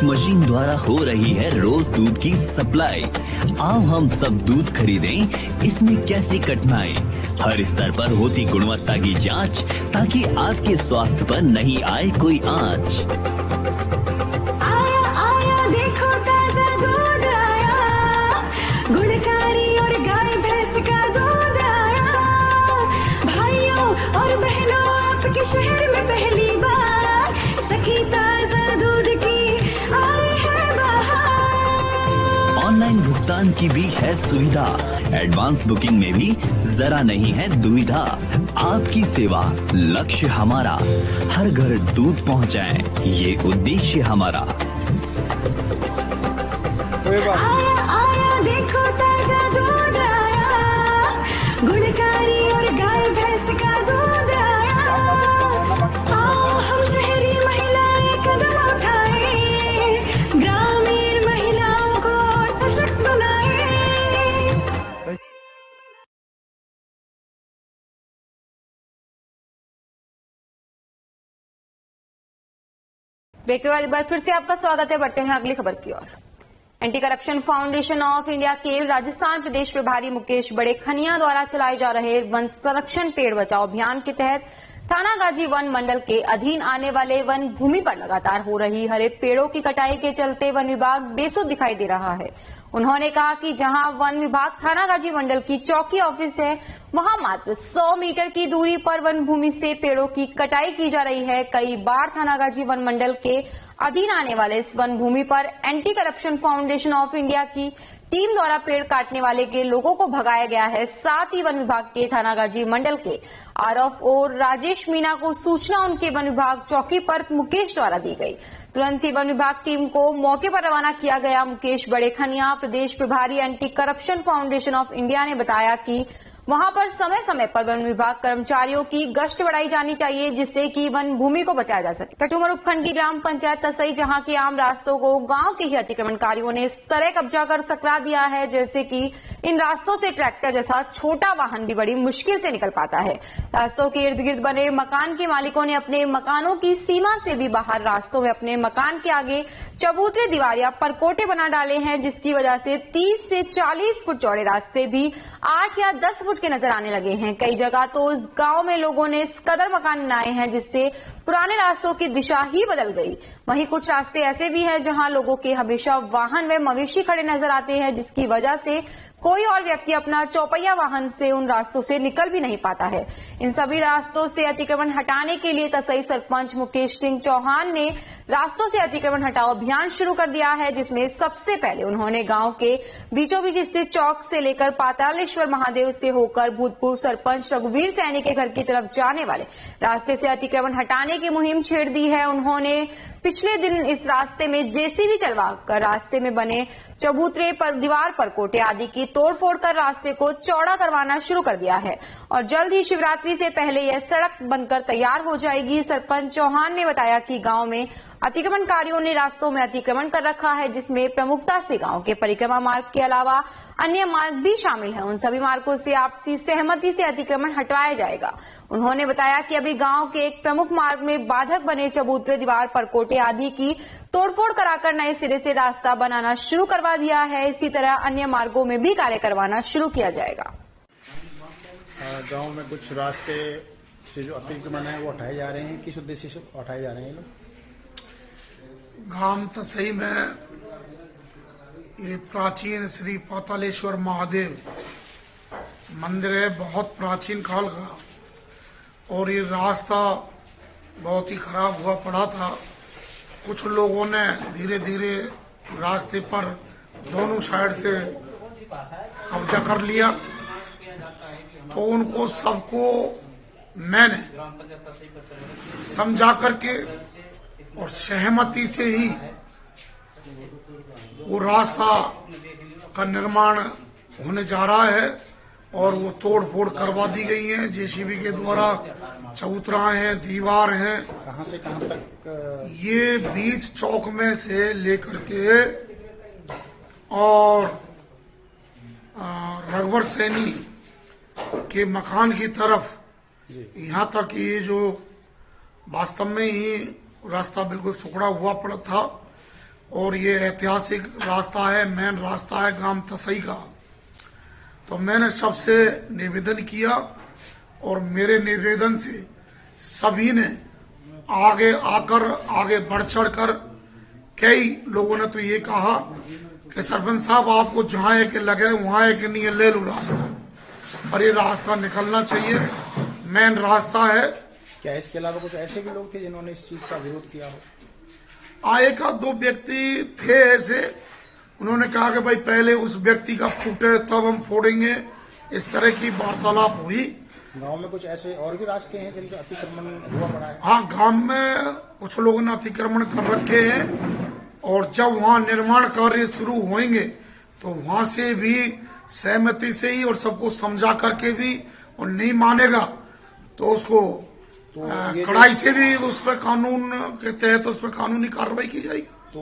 मशीन द्वारा हो रही है रोज दूध की सप्लाई। आओ हम सब दूध खरीदें, इसमें कैसी कठिनाई। हर स्तर पर होती गुणवत्ता की जांच, ताकि आपके स्वास्थ्य पर नहीं आए कोई आंच। आया आया देखो ताजा दूध आया, गुणकारी और गाय भैंस का दूध आया। भाइयों और बहनों आपके शहर में पहली बार सखी ताजा दूध की आई है बाहर। ऑनलाइन भुगतान की भी है सुविधा, एडवांस बुकिंग में भी जरा नहीं है दुविधा। आपकी सेवा लक्ष्य हमारा, हर घर दूध पहुंचाएं, ये उद्देश्य हमारा। आया आया देखो ताजा दूध आया, गुणकारी और गाय भैंस का दूध आया। आओ हम शहरी महिलाएं कदम उठाएं, ग्रामीण महिलाओं को सशक्त बनाएं। ब्रेक के बाद एक बार फिर से आपका स्वागत है। बढ़ते हैं अगली खबर की ओर। Anti corruption foundation of India के राजस्थान प्रदेश प्रभारी मुकेश बड़े खनिया द्वारा चलाए जा रहे वन संरक्षण पेड़ बचाओ अभियान के तहत थानागाजी वन मंडल के अधीन आने वाले वन भूमि पर लगातार हो रही हरे पेड़ों की कटाई के चलते वन विभाग बेसुध दिखाई दे रहा है। उन्होंने कहा कि जहां वन विभाग थानागाजी मंडल की चौकी ऑफिस है, वहां मात्र 100 मीटर की दूरी पर वन भूमि से पेड़ों की कटाई की जा रही है। कई बार थानागाजी वन मंडल के अधीन आने वाले इस वन भूमि पर anti corruption foundation of India की टीम द्वारा पेड़ काटने वाले के लोगों को भगाया गया है। साथ ही वन विभाग के थानागाजी मंडल के आरएफओ राजेश मीना को सूचना उनके वन विभाग चौकी पर मुकेश द्वारा दी गई। तुरंत ही वन विभाग टीम को मौके पर रवाना किया गया। मुकेश बड़ेखनिया, प्रदेश प्रभारी anti corruption foundation of India, ने बताया कि वहां पर समय समय पर वन विभाग कर्मचारियों की गश्त बढ़ाई जानी चाहिए, जिससे कि वन भूमि को बचाया जा सके। कटुमर उपखंड की ग्राम पंचायत तसई, जहां के आम रास्तों को गांव के ही अतिक्रमणकारियों ने इस तरह कब्जा कर सकरा दिया है, जैसे कि इन रास्तों से ट्रैक्टर जैसा छोटा वाहन भी बड़ी मुश्किल से निकल पाता है। रास्तों के इर्द गिर्द बने मकान के मालिकों ने अपने मकानों की सीमा से भी बाहर रास्तों में अपने मकान के आगे चबूतरे, दीवार या परकोटे बना डाले हैं, जिसकी वजह से 30 से 40 फुट चौड़े रास्ते भी 8 या 10 फुट के नजर आने लगे हैं। कई जगह तो इस गांव में लोगों ने इस कदर मकान बनाए हैं जिससे पुराने रास्तों की दिशा ही बदल गई। वहीं कुछ रास्ते ऐसे भी हैं जहां लोगों के हमेशा वाहन व मवेशी खड़े नजर आते हैं, जिसकी वजह से कोई और व्यक्ति अपना चौपहिया वाहन से उन रास्तों से निकल भी नहीं पाता है। इन सभी रास्तों से अतिक्रमण हटाने के लिए तसई सरपंच मुकेश सिंह चौहान ने रास्तों से अतिक्रमण हटाओ अभियान शुरू कर दिया है, जिसमें सबसे पहले उन्होंने गांव के बीचों बीच स्थित चौक से लेकर पातालेश्वर महादेव से होकर भूतपूर्व सरपंच रघुवीर सैनी के घर की तरफ जाने वाले रास्ते से अतिक्रमण हटाने की मुहिम छेड़ दी है। उन्होंने पिछले दिन इस रास्ते में जेसीबी चलवाकर रास्ते में बने चबूतरे पर, दीवार पर कोटे आदि की तोड़फोड़ कर रास्ते को चौड़ा करवाना शुरू कर दिया है और जल्द ही शिवरात्रि से पहले यह सड़क बनकर तैयार हो जाएगी। सरपंच चौहान ने बताया कि गांव में अतिक्रमणकारियों ने रास्तों में अतिक्रमण कर रखा है, जिसमें प्रमुखता से गांव के परिक्रमा मार्ग के अलावा अन्य मार्ग भी शामिल हैं। उन सभी मार्गों से आपसी सहमति से अतिक्रमण हटवाया जाएगा। उन्होंने बताया कि अभी गांव के एक प्रमुख मार्ग में बाधक बने चबूतरे, दीवार, परकोटे आदि की तोड़फोड़ कराकर नए सिरे से रास्ता बनाना शुरू करवा दिया है। इसी तरह अन्य मार्गों में भी कार्य करवाना शुरू किया जाएगा। गांव में कुछ रास्ते से जो अतिक्रमण है वो हटाए जा रहे हैं। किस उद्देश्य से हटाए जा रहे हैं लोग? गांव तसई में ये प्राचीन श्री पातालेश्वर महादेव मंदिर है, बहुत प्राचीन काल का, और ये रास्ता बहुत ही खराब हुआ पड़ा था। कुछ लोगों ने धीरे धीरे रास्ते पर दोनों साइड से कब्जा कर लिया, तो उनको सबको मैंने समझा करके और सहमति से ही वो रास्ता का निर्माण होने जा रहा है और वो तोड़ फोड़ करवा दी गई है जेसीबी के द्वारा। चबूतरा है, दीवार है। कहां से कहां तक? ये बीच चौक में से लेकर के और रघुवर सैनी के मकान की तरफ, यहाँ तक ये जो वास्तव में ही रास्ता बिल्कुल सुखड़ा हुआ पड़ा था और ये ऐतिहासिक रास्ता है, मेन रास्ता है गांव तसई का। तो मैंने सबसे निवेदन किया और मेरे निवेदन से सभी ने आगे आकर, आगे बढ़ चढ़ कर, कई लोगों ने तो ये कहा कि सरपंच साहब आपको जहां एक लगे वहां एक नहीं ले लो रास्ता, और ये रास्ता निकलना चाहिए, मेन रास्ता है। क्या इसके अलावा कुछ ऐसे भी लोग थे जिन्होंने इस चीज का विरोध किया हो? एक आध दो व्यक्ति थे ऐसे, उन्होंने कहा कि भाई पहले उस व्यक्ति का फूटे तब हम फोड़ेंगे, इस तरह की वार्तालाप हुई। गांव में कुछ ऐसे और भी रास्ते हैं जिनका अतिक्रमण हुआ पड़ा है? हाँ, गांव में कुछ लोगों ने अतिक्रमण कर रखे हैं और जब वहां निर्माण कार्य शुरू होंगे तो वहां से भी सहमति से ही और सबको समझा करके भी, और नहीं मानेगा तो उसको कड़ाई से भी उस पर कानून के तहत उस पर कानूनी कार्रवाई की जाएगी। तो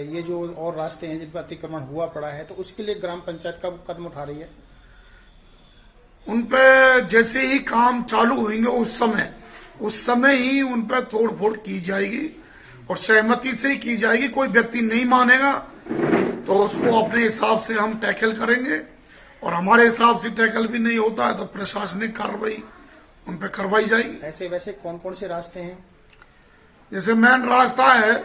ये जो और रास्ते हैं जिन पर अतिक्रमण हुआ पड़ा है, तो उसके लिए ग्राम पंचायत का कदम उठा रही है? उन पे जैसे ही काम चालू होंगे उस समय ही उन पे तोड़ फोड़ की जाएगी और सहमति से ही की जाएगी। कोई व्यक्ति नहीं मानेगा तो उसको अपने हिसाब से हम टैकल करेंगे, और हमारे हिसाब से टैकल भी नहीं होता है तो प्रशासनिक कार्रवाई उन पे करवाई जाएगी। ऐसे वैसे कौन कौन से रास्ते हैं? जैसे मेन रास्ता है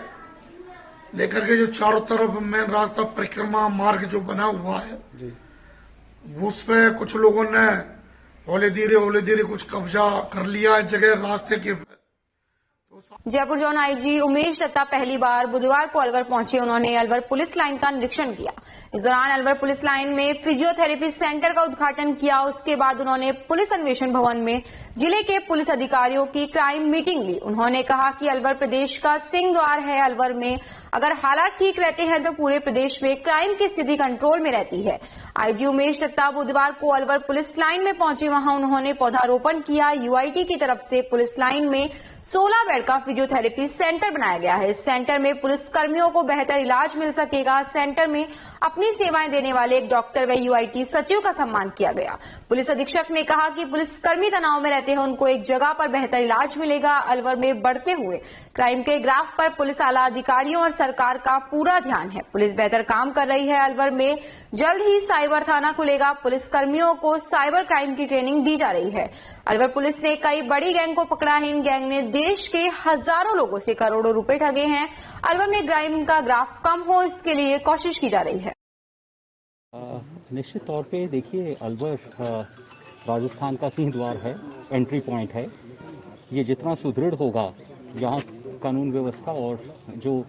लेकर के जो चारों तरफ मेन रास्ता परिक्रमा मार्ग जो बना हुआ है जी, उस पे कुछ लोगों ने ओले धीरे कुछ कब्जा कर लिया है जगह रास्ते के। जयपुर जोन आईजी उमेश दत्ता पहली बार बुधवार को अलवर पहुंचे। उन्होंने अलवर पुलिस लाइन का निरीक्षण किया। इस दौरान अलवर पुलिस लाइन में फिजियोथेरेपी सेंटर का उद्घाटन किया। उसके बाद उन्होंने पुलिस अन्वेषण भवन में जिले के पुलिस अधिकारियों की क्राइम मीटिंग ली। उन्होंने कहा कि अलवर प्रदेश का सिंह द्वार है। अलवर में अगर हालात ठीक रहते हैं तो पूरे प्रदेश में क्राइम की स्थिति कंट्रोल में रहती है। आईजी उमेश दत्ता बुधवार को अलवर पुलिस लाइन में पहुंचे। वहां उन्होंने पौधारोपण किया। यूआईटी की तरफ से पुलिस लाइन में 16 बेड का फिजियोथेरेपी सेंटर बनाया गया है। इस सेंटर में पुलिस कर्मियों को बेहतर इलाज मिल सकेगा। सेंटर में अपनी सेवाएं देने वाले एक डॉक्टर व यूआईटी सचिव का सम्मान किया गया। पुलिस अधीक्षक ने कहा कि पुलिसकर्मी तनाव में रहते हैं, उनको एक जगह पर बेहतर इलाज मिलेगा। अलवर में बढ़ते हुए क्राइम के ग्राफ पर पुलिस आला अधिकारियों और सरकार का पूरा ध्यान है। पुलिस बेहतर काम कर रही है। अलवर में जल्द ही साइबर थाना खुलेगा। पुलिस कर्मियों को साइबर क्राइम की ट्रेनिंग दी जा रही है। अलवर पुलिस ने कई बड़ी गैंग को पकड़ा है। इन गैंग ने देश के हजारों लोगों से करोड़ों रुपए ठगे हैं। अलवर में क्राइम का ग्राफ कम हो, इसके लिए कोशिश की जा रही है। निश्चित तौर पे देखिए, अलवर राजस्थान का सिंह द्वार है, एंट्री पॉइंट है। ये जितना सुदृढ़ होगा, यहाँ कानून व्यवस्था और जो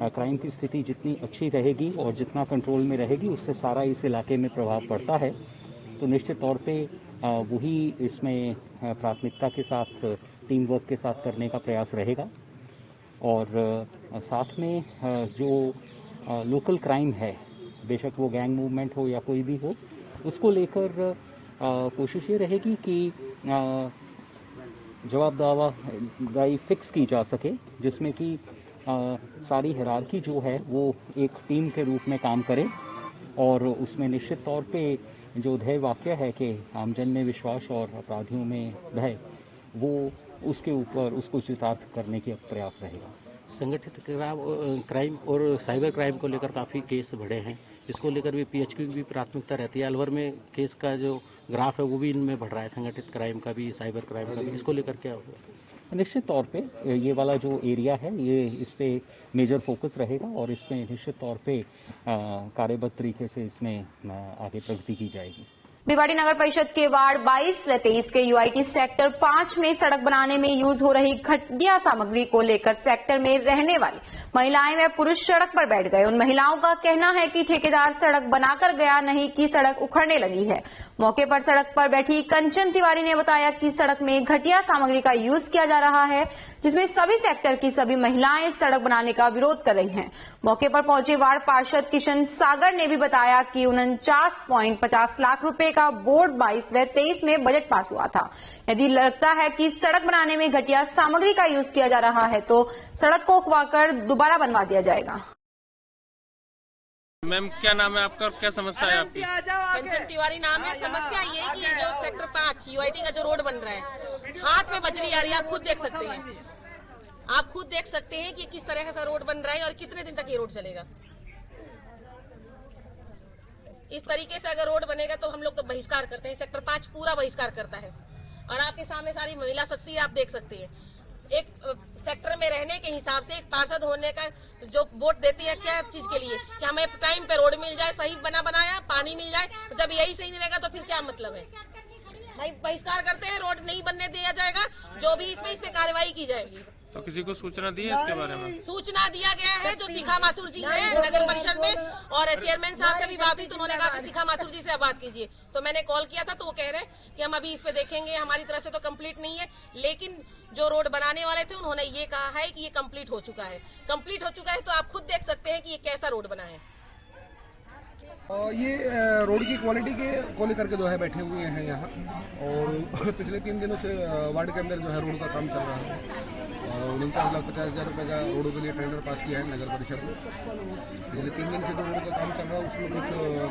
क्राइम की स्थिति जितनी अच्छी रहेगी और जितना कंट्रोल में रहेगी, उससे सारा इस इलाके में प्रभाव पड़ता है। तो निश्चित तौर पे वही इसमें प्राथमिकता के साथ टीम वर्क के साथ करने का प्रयास रहेगा। और साथ में जो लोकल क्राइम है, बेशक वो गैंग मूवमेंट हो या कोई भी हो, उसको लेकर कोशिश ये रहेगी कि जवाबदारी फिक्स की जा सके, जिसमें कि सारी हिरार्की जो है वो एक टीम के रूप में काम करे। और उसमें निश्चित तौर पे जो ध्येय वाक्य है कि आमजन में विश्वास और अपराधियों में भय, वो उसके ऊपर उसको चितार्थ करने की प्रयास रहेगा। संगठित क्राइम और साइबर क्राइम को लेकर काफ़ी केस बढ़े हैं। इसको लेकर भी पीएचक्यू की भी प्राथमिकता रहती है। अलवर में केस का जो ग्राफ है वो भी इनमें बढ़ रहा है, संगठित क्राइम का भी, साइबर क्राइम का भी। इसको लेकर क्या होगा? निश्चित तौर पे ये वाला जो एरिया है, ये इस पे मेजर फोकस रहेगा और इसमें निश्चित तौर पे कार्यबद्ध तरीके से इसमें आगे प्रगति की जाएगी। भिवाड़ी नगर परिषद के वार्ड 22 व 23 के यूआईटी सेक्टर 5 में सड़क बनाने में यूज हो रही घटिया सामग्री को लेकर सेक्टर में रहने वाली महिलाएं व पुरुष सड़क पर बैठ गए। उन महिलाओं का कहना है कि ठेकेदार सड़क बनाकर गया, नहीं कि सड़क उखड़ने लगी है। मौके पर सड़क पर बैठी कंचन तिवारी ने बताया कि सड़क में घटिया सामग्री का यूज किया जा रहा है, जिसमें सभी सेक्टर की सभी महिलाएं सड़क बनाने का विरोध कर रही हैं। मौके पर पहुंचे वार्ड पार्षद किशन सागर ने भी बताया कि 49.50 लाख रुपए का बोर्ड 22 व 23 में बजट पास हुआ था। यदि लगता है कि सड़क बनाने में घटिया सामग्री का यूज किया जा रहा है तो सड़क को उखवाकर दोबारा बनवा दिया जाएगा। मैम, क्या नाम है आपका और क्या समस्या है आपकी? कंचन तिवारी नाम है। समस्या ये है कि ये जो सेक्टर 5 यूआईटी का जो रोड बन रहा है, हाथ में बजरी आ रही है। आप खुद देख सकते हैं, आप खुद देख सकते हैं कि किस तरह का रोड बन रहा है और कितने दिन तक ये रोड चलेगा। इस तरीके से अगर रोड बनेगा तो हम लोग तो बहिष्कार करते हैं। सेक्टर 5 पूरा बहिष्कार करता है। और आपके सामने सारी महिला शक्ति आप देख सकते हैं। एक सेक्टर में रहने के हिसाब से एक पार्षद होने का जो वोट देती है, क्या चीज के लिए? कि हमें टाइम पे रोड मिल जाए, सही बनाया, पानी मिल जाए। जब यही सही नहीं रहेगा तो फिर क्या मतलब है? नहीं, बहिष्कार करते हैं, रोड नहीं बनने दिया जाएगा। जो भी इसमें इस पे कार्रवाई की जाएगी। तो किसी को सूचना दी है इसके बारे में? सूचना दिया गया है, जो शिखा माथुर जी हैं नगर परिषद में, और चेयरमैन साहब से भी बात हुई तो उन्होंने कहा कि शिखा माथुर जी से आप बात कीजिए। तो मैंने कॉल किया था तो वो कह रहे हैं कि हम अभी इस पे देखेंगे, हमारी तरफ से तो कंप्लीट नहीं है। लेकिन जो रोड बनाने वाले थे उन्होंने ये कहा है कि ये कंप्लीट हो चुका है। कंप्लीट हो चुका है तो आप खुद देख सकते हैं कि ये कैसा रोड बना है। ये रोड की क्वालिटी को लेकर के जो है बैठे हुए हैं यहाँ, और पिछले 3 दिनों से वार्ड के अंदर जो है रोड का काम चल रहा है। 49,50,000 रुपये का रोडों के लिए टेंडर पास किया है नगर परिषद ने। पिछले 3 दिन से जो रोड का काम चल रहा है उसमें कुछ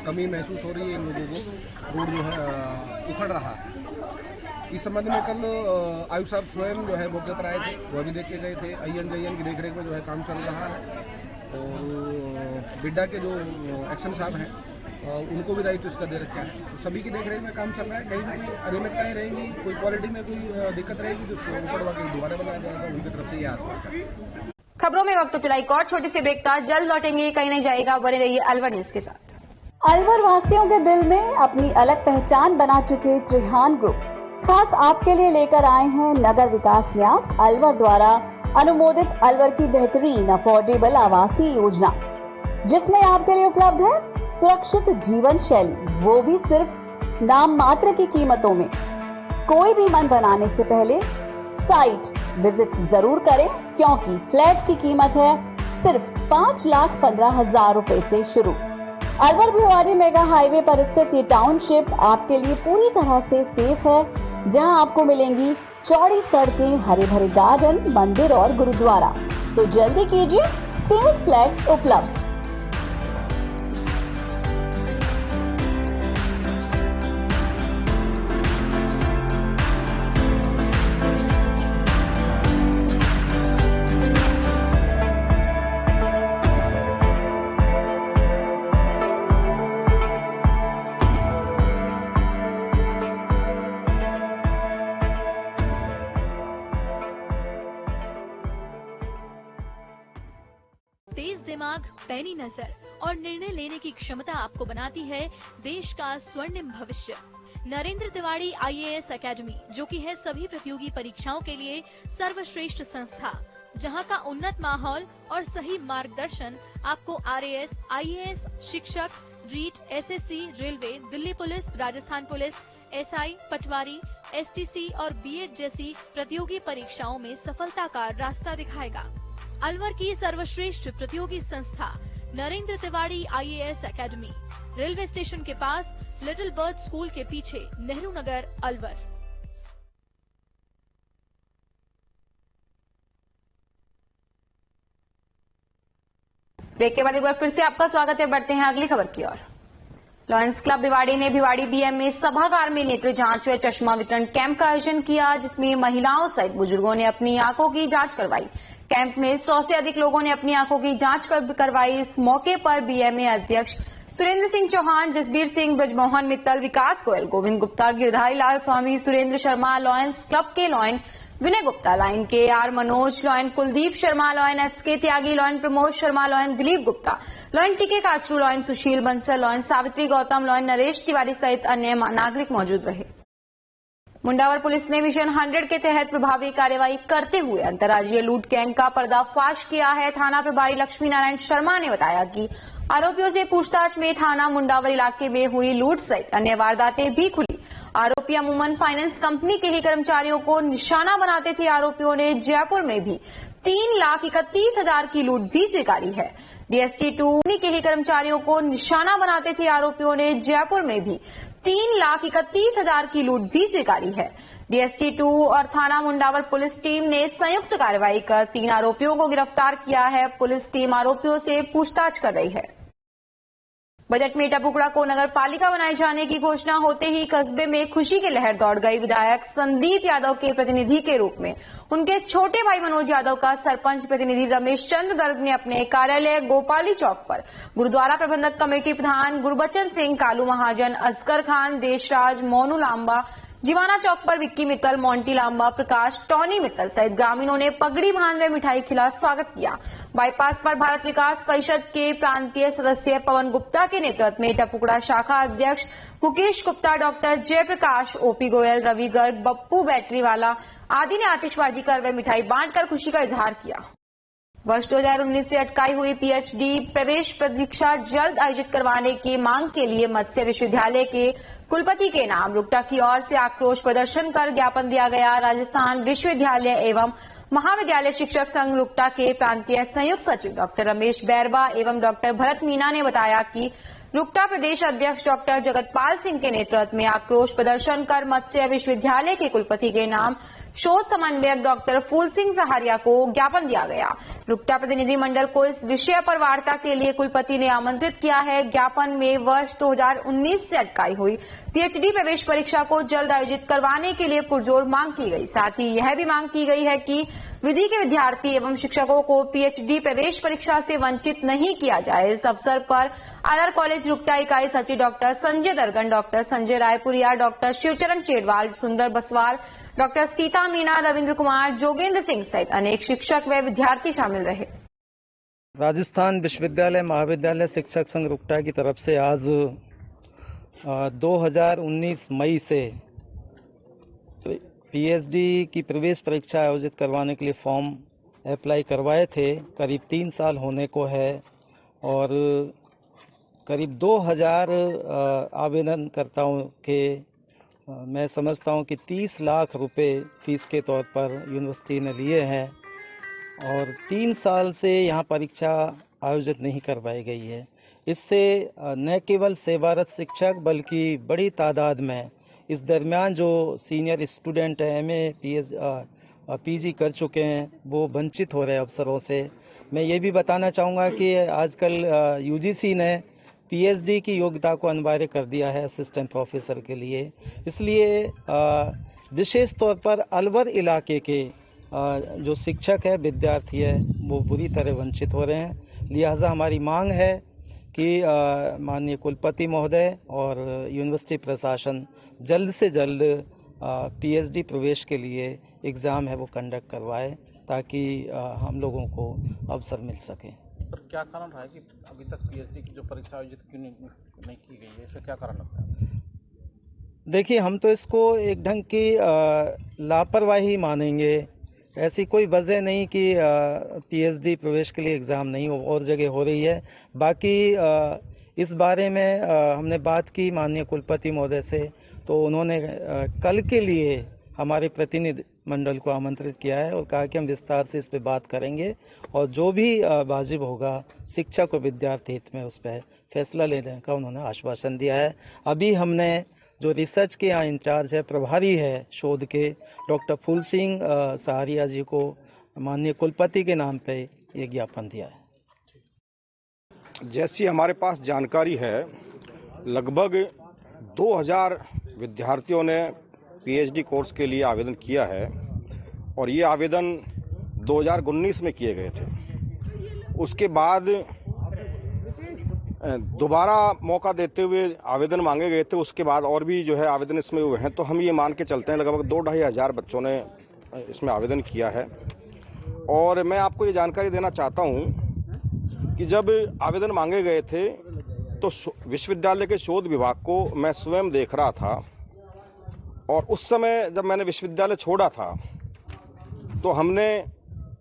कमी महसूस हो रही है इन लोगों को। रोड जो है उखड़ रहा है। इस संबंध में कल आयुक्त साहब स्वयं जो है मौके पर आए थे, वो भी देख के गए थे। INJN की देखरेख में जो है काम चल रहा है। और बिड्डा के जो एक्शन साहब हैं उनको भी दायित्व इसका दे रखा है। तो सभी की देखरेख में काम चल रहा है। कहीं भी कोई अनियमितताएं रहेंगी, कोई क्वालिटी में कोई दिक्कत रहेगी तो उसको ऊपर के दोबारा बनाया जाएगा। उनकी तरफ से ये आश्वासन है। खबरों में वक्त तो चला एक और छोटे से ब्रेक का, जल्द लौटेंगे, कहीं नहीं जाएगा, बने रहिए अलवर न्यूज के साथ। अलवर वासियों के दिल में अपनी अलग पहचान बना चुके त्रिहान ग्रुप खास आपके लिए लेकर आए हैं नगर विकास न्यास अलवर द्वारा अनुमोदित अलवर की बेहतरीन अफोर्डेबल आवासीय योजना, जिसमें आपके लिए उपलब्ध है सुरक्षित जीवन शैली, वो भी सिर्फ नाम मात्र की कीमतों में। कोई भी मन बनाने से पहले साइट विजिट जरूर करें, क्योंकि फ्लैट की कीमत है सिर्फ 5,15,000 रुपए से शुरू। अलवर भिवाड़ी मेगा हाईवे पर स्थित ये टाउनशिप आपके लिए पूरी तरह से सेफ है, जहां आपको मिलेंगी चौड़ी सड़कें, हरे भरे गार्डन, मंदिर और गुरुद्वारा। तो जल्दी कीजिए, सीमित फ्लैट्स उपलब्ध। तेज दिमाग, पैनी नजर और निर्णय लेने की क्षमता आपको बनाती है देश का स्वर्णिम भविष्य। नरेंद्र तिवारी IAS एकेडमी, जो कि है सभी प्रतियोगी परीक्षाओं के लिए सर्वश्रेष्ठ संस्था, जहां का उन्नत माहौल और सही मार्गदर्शन आपको RAS, IAS, शिक्षक, REET, SSC, railway, Delhi police, Rajasthan police, SI, patwari, STC और B.Ed जैसी प्रतियोगी परीक्षाओं में सफलता का रास्ता दिखाएगा। अलवर की सर्वश्रेष्ठ प्रतियोगी संस्था Narendra Tiwari IAS academy, railway station के पास, लिटिल बर्ड स्कूल के पीछे, नेहरू नगर, अलवर। ब्रेक के बाद एक बार फिर से आपका स्वागत है। बढ़ते हैं अगली खबर की ओर। लॉयंस क्लब भिवाड़ी ने भिवाड़ी BM में सभागार में नेत्र जांच व चश्मा वितरण कैंप का आयोजन किया, जिसमें महिलाओं सहित बुजुर्गों ने अपनी आंखों की जांच करवाई। कैंप में 100 से अधिक लोगों ने अपनी आंखों की जांच करवाई। इस मौके पर BMA अध्यक्ष सुरेंद्र सिंह चौहान, जसबीर सिंह, ब्रजमोहन मित्तल, विकास गोयल, गोविंद गुप्ता, गिरधारी लाल स्वामी, सुरेंद्र शर्मा, लॉयंस क्लब के lion Vinay Gupta, lion KR Manoj, lion Kuldeep Sharma, lion SK Tyagi, lion Pramod Sharma, lion Dilip Gupta, lion TK Kachru, lion Sushil Bansal, lion Savitri Gautam, lion Naresh Tiwari सहित अन्य नागरिक मौजूद रहे। मुंडावर पुलिस ने मिशन 100 के तहत प्रभावी कार्रवाई करते हुए अंतर्राज्यीय लूट गैंग का पर्दाफाश किया है। थाना प्रभारी लक्ष्मी नारायण शर्मा ने बताया कि आरोपियों से पूछताछ में थाना मुंडावर इलाके में हुई लूट सहित अन्य वारदातें भी खुली। आरोपी अमूमन फाइनेंस कंपनी के ही कर्मचारियों को निशाना बनाते थे। आरोपियों ने जयपुर में भी 3,31,000 की लूट भी स्वीकारी है। DST-2 के ही कर्मचारियों को निशाना बनाते थे। आरोपियों ने जयपुर में भी 3,31,000 की लूट भी स्वीकारी है। DST-2 और थाना मुंडावर पुलिस टीम ने संयुक्त कार्रवाई कर 3 आरोपियों को गिरफ्तार किया है। पुलिस टीम आरोपियों से पूछताछ कर रही है। बजट में टपुकड़ा को नगर पालिका बनाए जाने की घोषणा होते ही कस्बे में खुशी की लहर दौड़ गई। विधायक संदीप यादव के प्रतिनिधि के रूप में उनके छोटे भाई मनोज यादव का सरपंच प्रतिनिधि रमेश चंद्र गर्ग ने अपने कार्यालय गोपाली चौक पर गुरुद्वारा प्रबंधक कमेटी प्रधान गुरबचन सिंह, कालू महाजन, असगर खान, देशराज, मोनू लांबा, जीवाना चौक पर विक्की मित्तल, मोंटी लांबा, प्रकाश, टॉनी मित्तल सहित ग्रामीणों ने पगड़ी बांध व मिठाई खिला स्वागत किया। बाईपास पर भारत विकास परिषद के प्रांतीय सदस्य पवन गुप्ता के नेतृत्व में टपुकड़ा शाखा अध्यक्ष मुकेश गुप्ता, डॉक्टर जयप्रकाश, OP गोयल, रवि गर्ग, बप्पू बैटरीवाला आदि ने आतिशबाजी कर व मिठाई बांटकर खुशी का इजहार किया। वर्ष 2019 से अटकाई हुई PhD प्रवेश परीक्षा जल्द आयोजित करवाने की मांग के लिए मत्स्य विश्वविद्यालय के कुलपति के नाम रुकटा की ओर से आक्रोश प्रदर्शन कर ज्ञापन दिया गया। राजस्थान विश्वविद्यालय एवं महाविद्यालय शिक्षक संघ रुकटा के प्रांतीय संयुक्त सचिव डॉक्टर रमेश बैरबा एवं डॉक्टर भरत मीना ने बताया कि रुकटा प्रदेश अध्यक्ष डॉक्टर जगतपाल सिंह के नेतृत्व में आक्रोश प्रदर्शन कर मत्स्य विश्वविद्यालय के कुलपति के नाम शोध समन्वयक डॉक्टर फूल सिंह सहारिया को ज्ञापन दिया गया। रुकटा प्रतिनिधि मंडल को इस विषय पर वार्ता के लिए कुलपति ने आमंत्रित किया है। ज्ञापन में वर्ष 2019 से अटकाई हुई PhD प्रवेश परीक्षा को जल्द आयोजित करवाने के लिए पुरजोर मांग की गई। साथ ही यह भी मांग की गई है कि विधि के विद्यार्थी एवं शिक्षकों को PhD प्रवेश परीक्षा से वंचित नहीं किया जाए। इस अवसर पर RR कॉलेज रुकटा इकाई सचिव doctor Sanjay Dargan, doctor Sanjay Raipuria, doctor Shivcharan Chedwal, Sundar Baswal, doctor Sita Meena, Ravindra Kumar, Jogendra Singh सहित अनेक शिक्षक व विद्यार्थी शामिल रहे। राजस्थान विश्वविद्यालय महाविद्यालय शिक्षक संघ रुकटा की तरफ से आज 2019 मई से PhD की प्रवेश परीक्षा आयोजित करवाने के लिए फॉर्म अप्लाई करवाए थे, करीब 3 साल होने को है और करीब 2000 आवेदनकर्ताओं के मैं समझता हूं कि 30 लाख रुपए फीस के तौर पर यूनिवर्सिटी ने लिए हैं और 3 साल से यहां परीक्षा आयोजित नहीं करवाई गई है। इससे न केवल सेवारत शिक्षक बल्कि बड़ी तादाद में इस दरमियान जो सीनियर स्टूडेंट हैं, MA PG कर चुके हैं, वो वंचित हो रहे हैं अवसरों से। मैं ये भी बताना चाहूँगा कि आजकल UGC ने PhD की योग्यता को अनिवार्य कर दिया है असिस्टेंट प्रोफेसर के लिए। इसलिए विशेष तौर पर अलवर इलाके के जो शिक्षक है, विद्यार्थी है, वो बुरी तरह वंचित हो रहे हैं। लिहाजा हमारी मांग है कि माननीय कुलपति महोदय और यूनिवर्सिटी प्रशासन जल्द से जल्द PhD प्रवेश के लिए एग्ज़ाम है वो कंडक्ट करवाए ताकि हम लोगों को अवसर मिल सके। सर, क्या कारण रहा है कि अभी तक PhD की जो परीक्षा आयोजित क्यों नहीं की गई है? इसका क्या कारण लगता है? देखिए, हम तो इसको एक ढंग की लापरवाही मानेंगे। ऐसी कोई वजह नहीं कि PhD प्रवेश के लिए एग्ज़ाम नहीं हो, और जगह हो रही है। बाकी इस बारे में हमने बात की माननीय कुलपति महोदय से, तो उन्होंने कल के लिए हमारे प्रतिनिधि मंडल को आमंत्रित किया है और कहा कि हम विस्तार से इस पे बात करेंगे और जो भी वाजिब होगा शिक्षक और विद्यार्थी हित में उस पर फैसला लेने का उन्होंने आश्वासन दिया है। अभी हमने जो रिसर्च के यहाँ इंचार्ज है, प्रभारी है शोध के, डॉक्टर फूल सिंह सहारिया जी को माननीय कुलपति के नाम पे ये ज्ञापन दिया है। जैसी हमारे पास जानकारी है, लगभग 2000 विद्यार्थियों ने PhD कोर्स के लिए आवेदन किया है और ये आवेदन 2019 में किए गए थे। उसके बाद दोबारा मौका देते हुए आवेदन मांगे गए थे। उसके बाद और भी जो है आवेदन इसमें हुए हैं, तो हम ये मान के चलते हैं लगभग 2-2.5 हज़ार बच्चों ने इसमें आवेदन किया है। और मैं आपको ये जानकारी देना चाहता हूँ कि जब आवेदन मांगे गए थे तो विश्वविद्यालय के शोध विभाग को मैं स्वयं देख रहा था और उस समय जब मैंने विश्वविद्यालय छोड़ा था तो हमने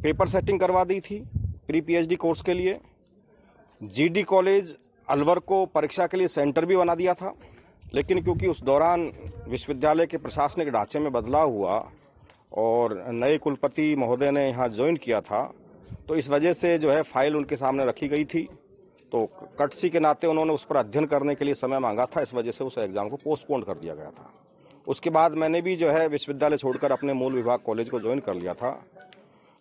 पेपर सेटिंग करवा दी थी प्री PhD कोर्स के लिए। GD कॉलेज अलवर को परीक्षा के लिए सेंटर भी बना दिया था, लेकिन क्योंकि उस दौरान विश्वविद्यालय के प्रशासनिक ढांचे में बदलाव हुआ और नए कुलपति महोदय ने यहाँ ज्वाइन किया था, तो इस वजह से जो है फाइल उनके सामने रखी गई थी, तो कटसी के नाते उन्होंने उस पर अध्ययन करने के लिए समय मांगा था। इस वजह से उस एग्जाम को पोस्टपोन कर दिया गया था। उसके बाद मैंने भी जो है विश्वविद्यालय छोड़कर अपने मूल विभाग कॉलेज को ज्वाइन कर लिया था।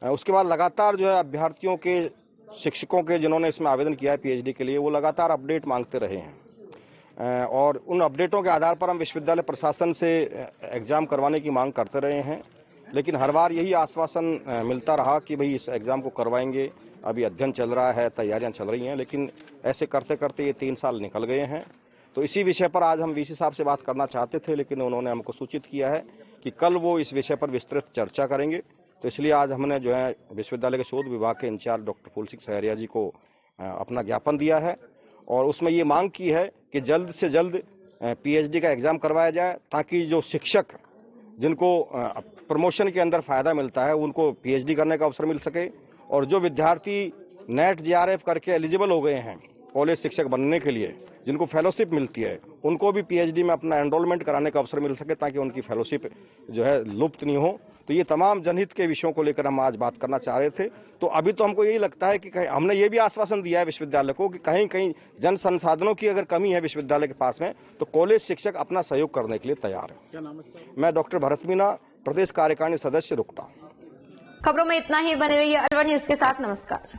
उसके बाद लगातार जो है अभ्यर्थियों के, शिक्षकों के जिन्होंने इसमें आवेदन किया है PhD के लिए, वो लगातार अपडेट मांगते रहे हैं और उन अपडेटों के आधार पर हम विश्वविद्यालय प्रशासन से एग्जाम करवाने की मांग करते रहे हैं, लेकिन हर बार यही आश्वासन मिलता रहा कि भाई इस एग्जाम को करवाएंगे, अभी अध्ययन चल रहा है, तैयारियां चल रही हैं। लेकिन ऐसे करते करते ये 3 साल निकल गए हैं। तो इसी विषय पर आज हम VC साहब से बात करना चाहते थे, लेकिन उन्होंने हमको सूचित किया है कि कल वो इस विषय पर विस्तृत चर्चा करेंगे। तो इसलिए आज हमने जो है विश्वविद्यालय के शोध विभाग के इंचार्ज डॉक्टर फूल सिंह सहारिया जी को अपना ज्ञापन दिया है और उसमें ये मांग की है कि जल्द से जल्द PhD का एग्जाम करवाया जाए, ताकि जो शिक्षक जिनको प्रमोशन के अंदर फायदा मिलता है उनको PhD करने का अवसर मिल सके, और जो विद्यार्थी नेट JRF करके एलिजिबल हो गए हैं कॉलेज शिक्षक बनने के लिए, जिनको फेलोशिप मिलती है, उनको भी PhD में अपना एनरोलमेंट कराने का अवसर मिल सके, ताकि उनकी फेलोशिप जो है लुप्त नहीं हो। तो ये तमाम जनहित के विषयों को लेकर हम आज बात करना चाह रहे थे। तो अभी तो हमको यही लगता है कि हमने ये भी आश्वासन दिया है विश्वविद्यालय को कि कहीं कहीं जन संसाधनों की अगर कमी है विश्वविद्यालय के पास में, तो कॉलेज शिक्षक अपना सहयोग करने के लिए तैयार है। क्या नाम है? मैं डॉक्टर भरत मीना, प्रदेश कार्यकारिणी सदस्य रुकता। खबरों में इतना ही, बने रहिए अलवर न्यूज के साथ। नमस्कार।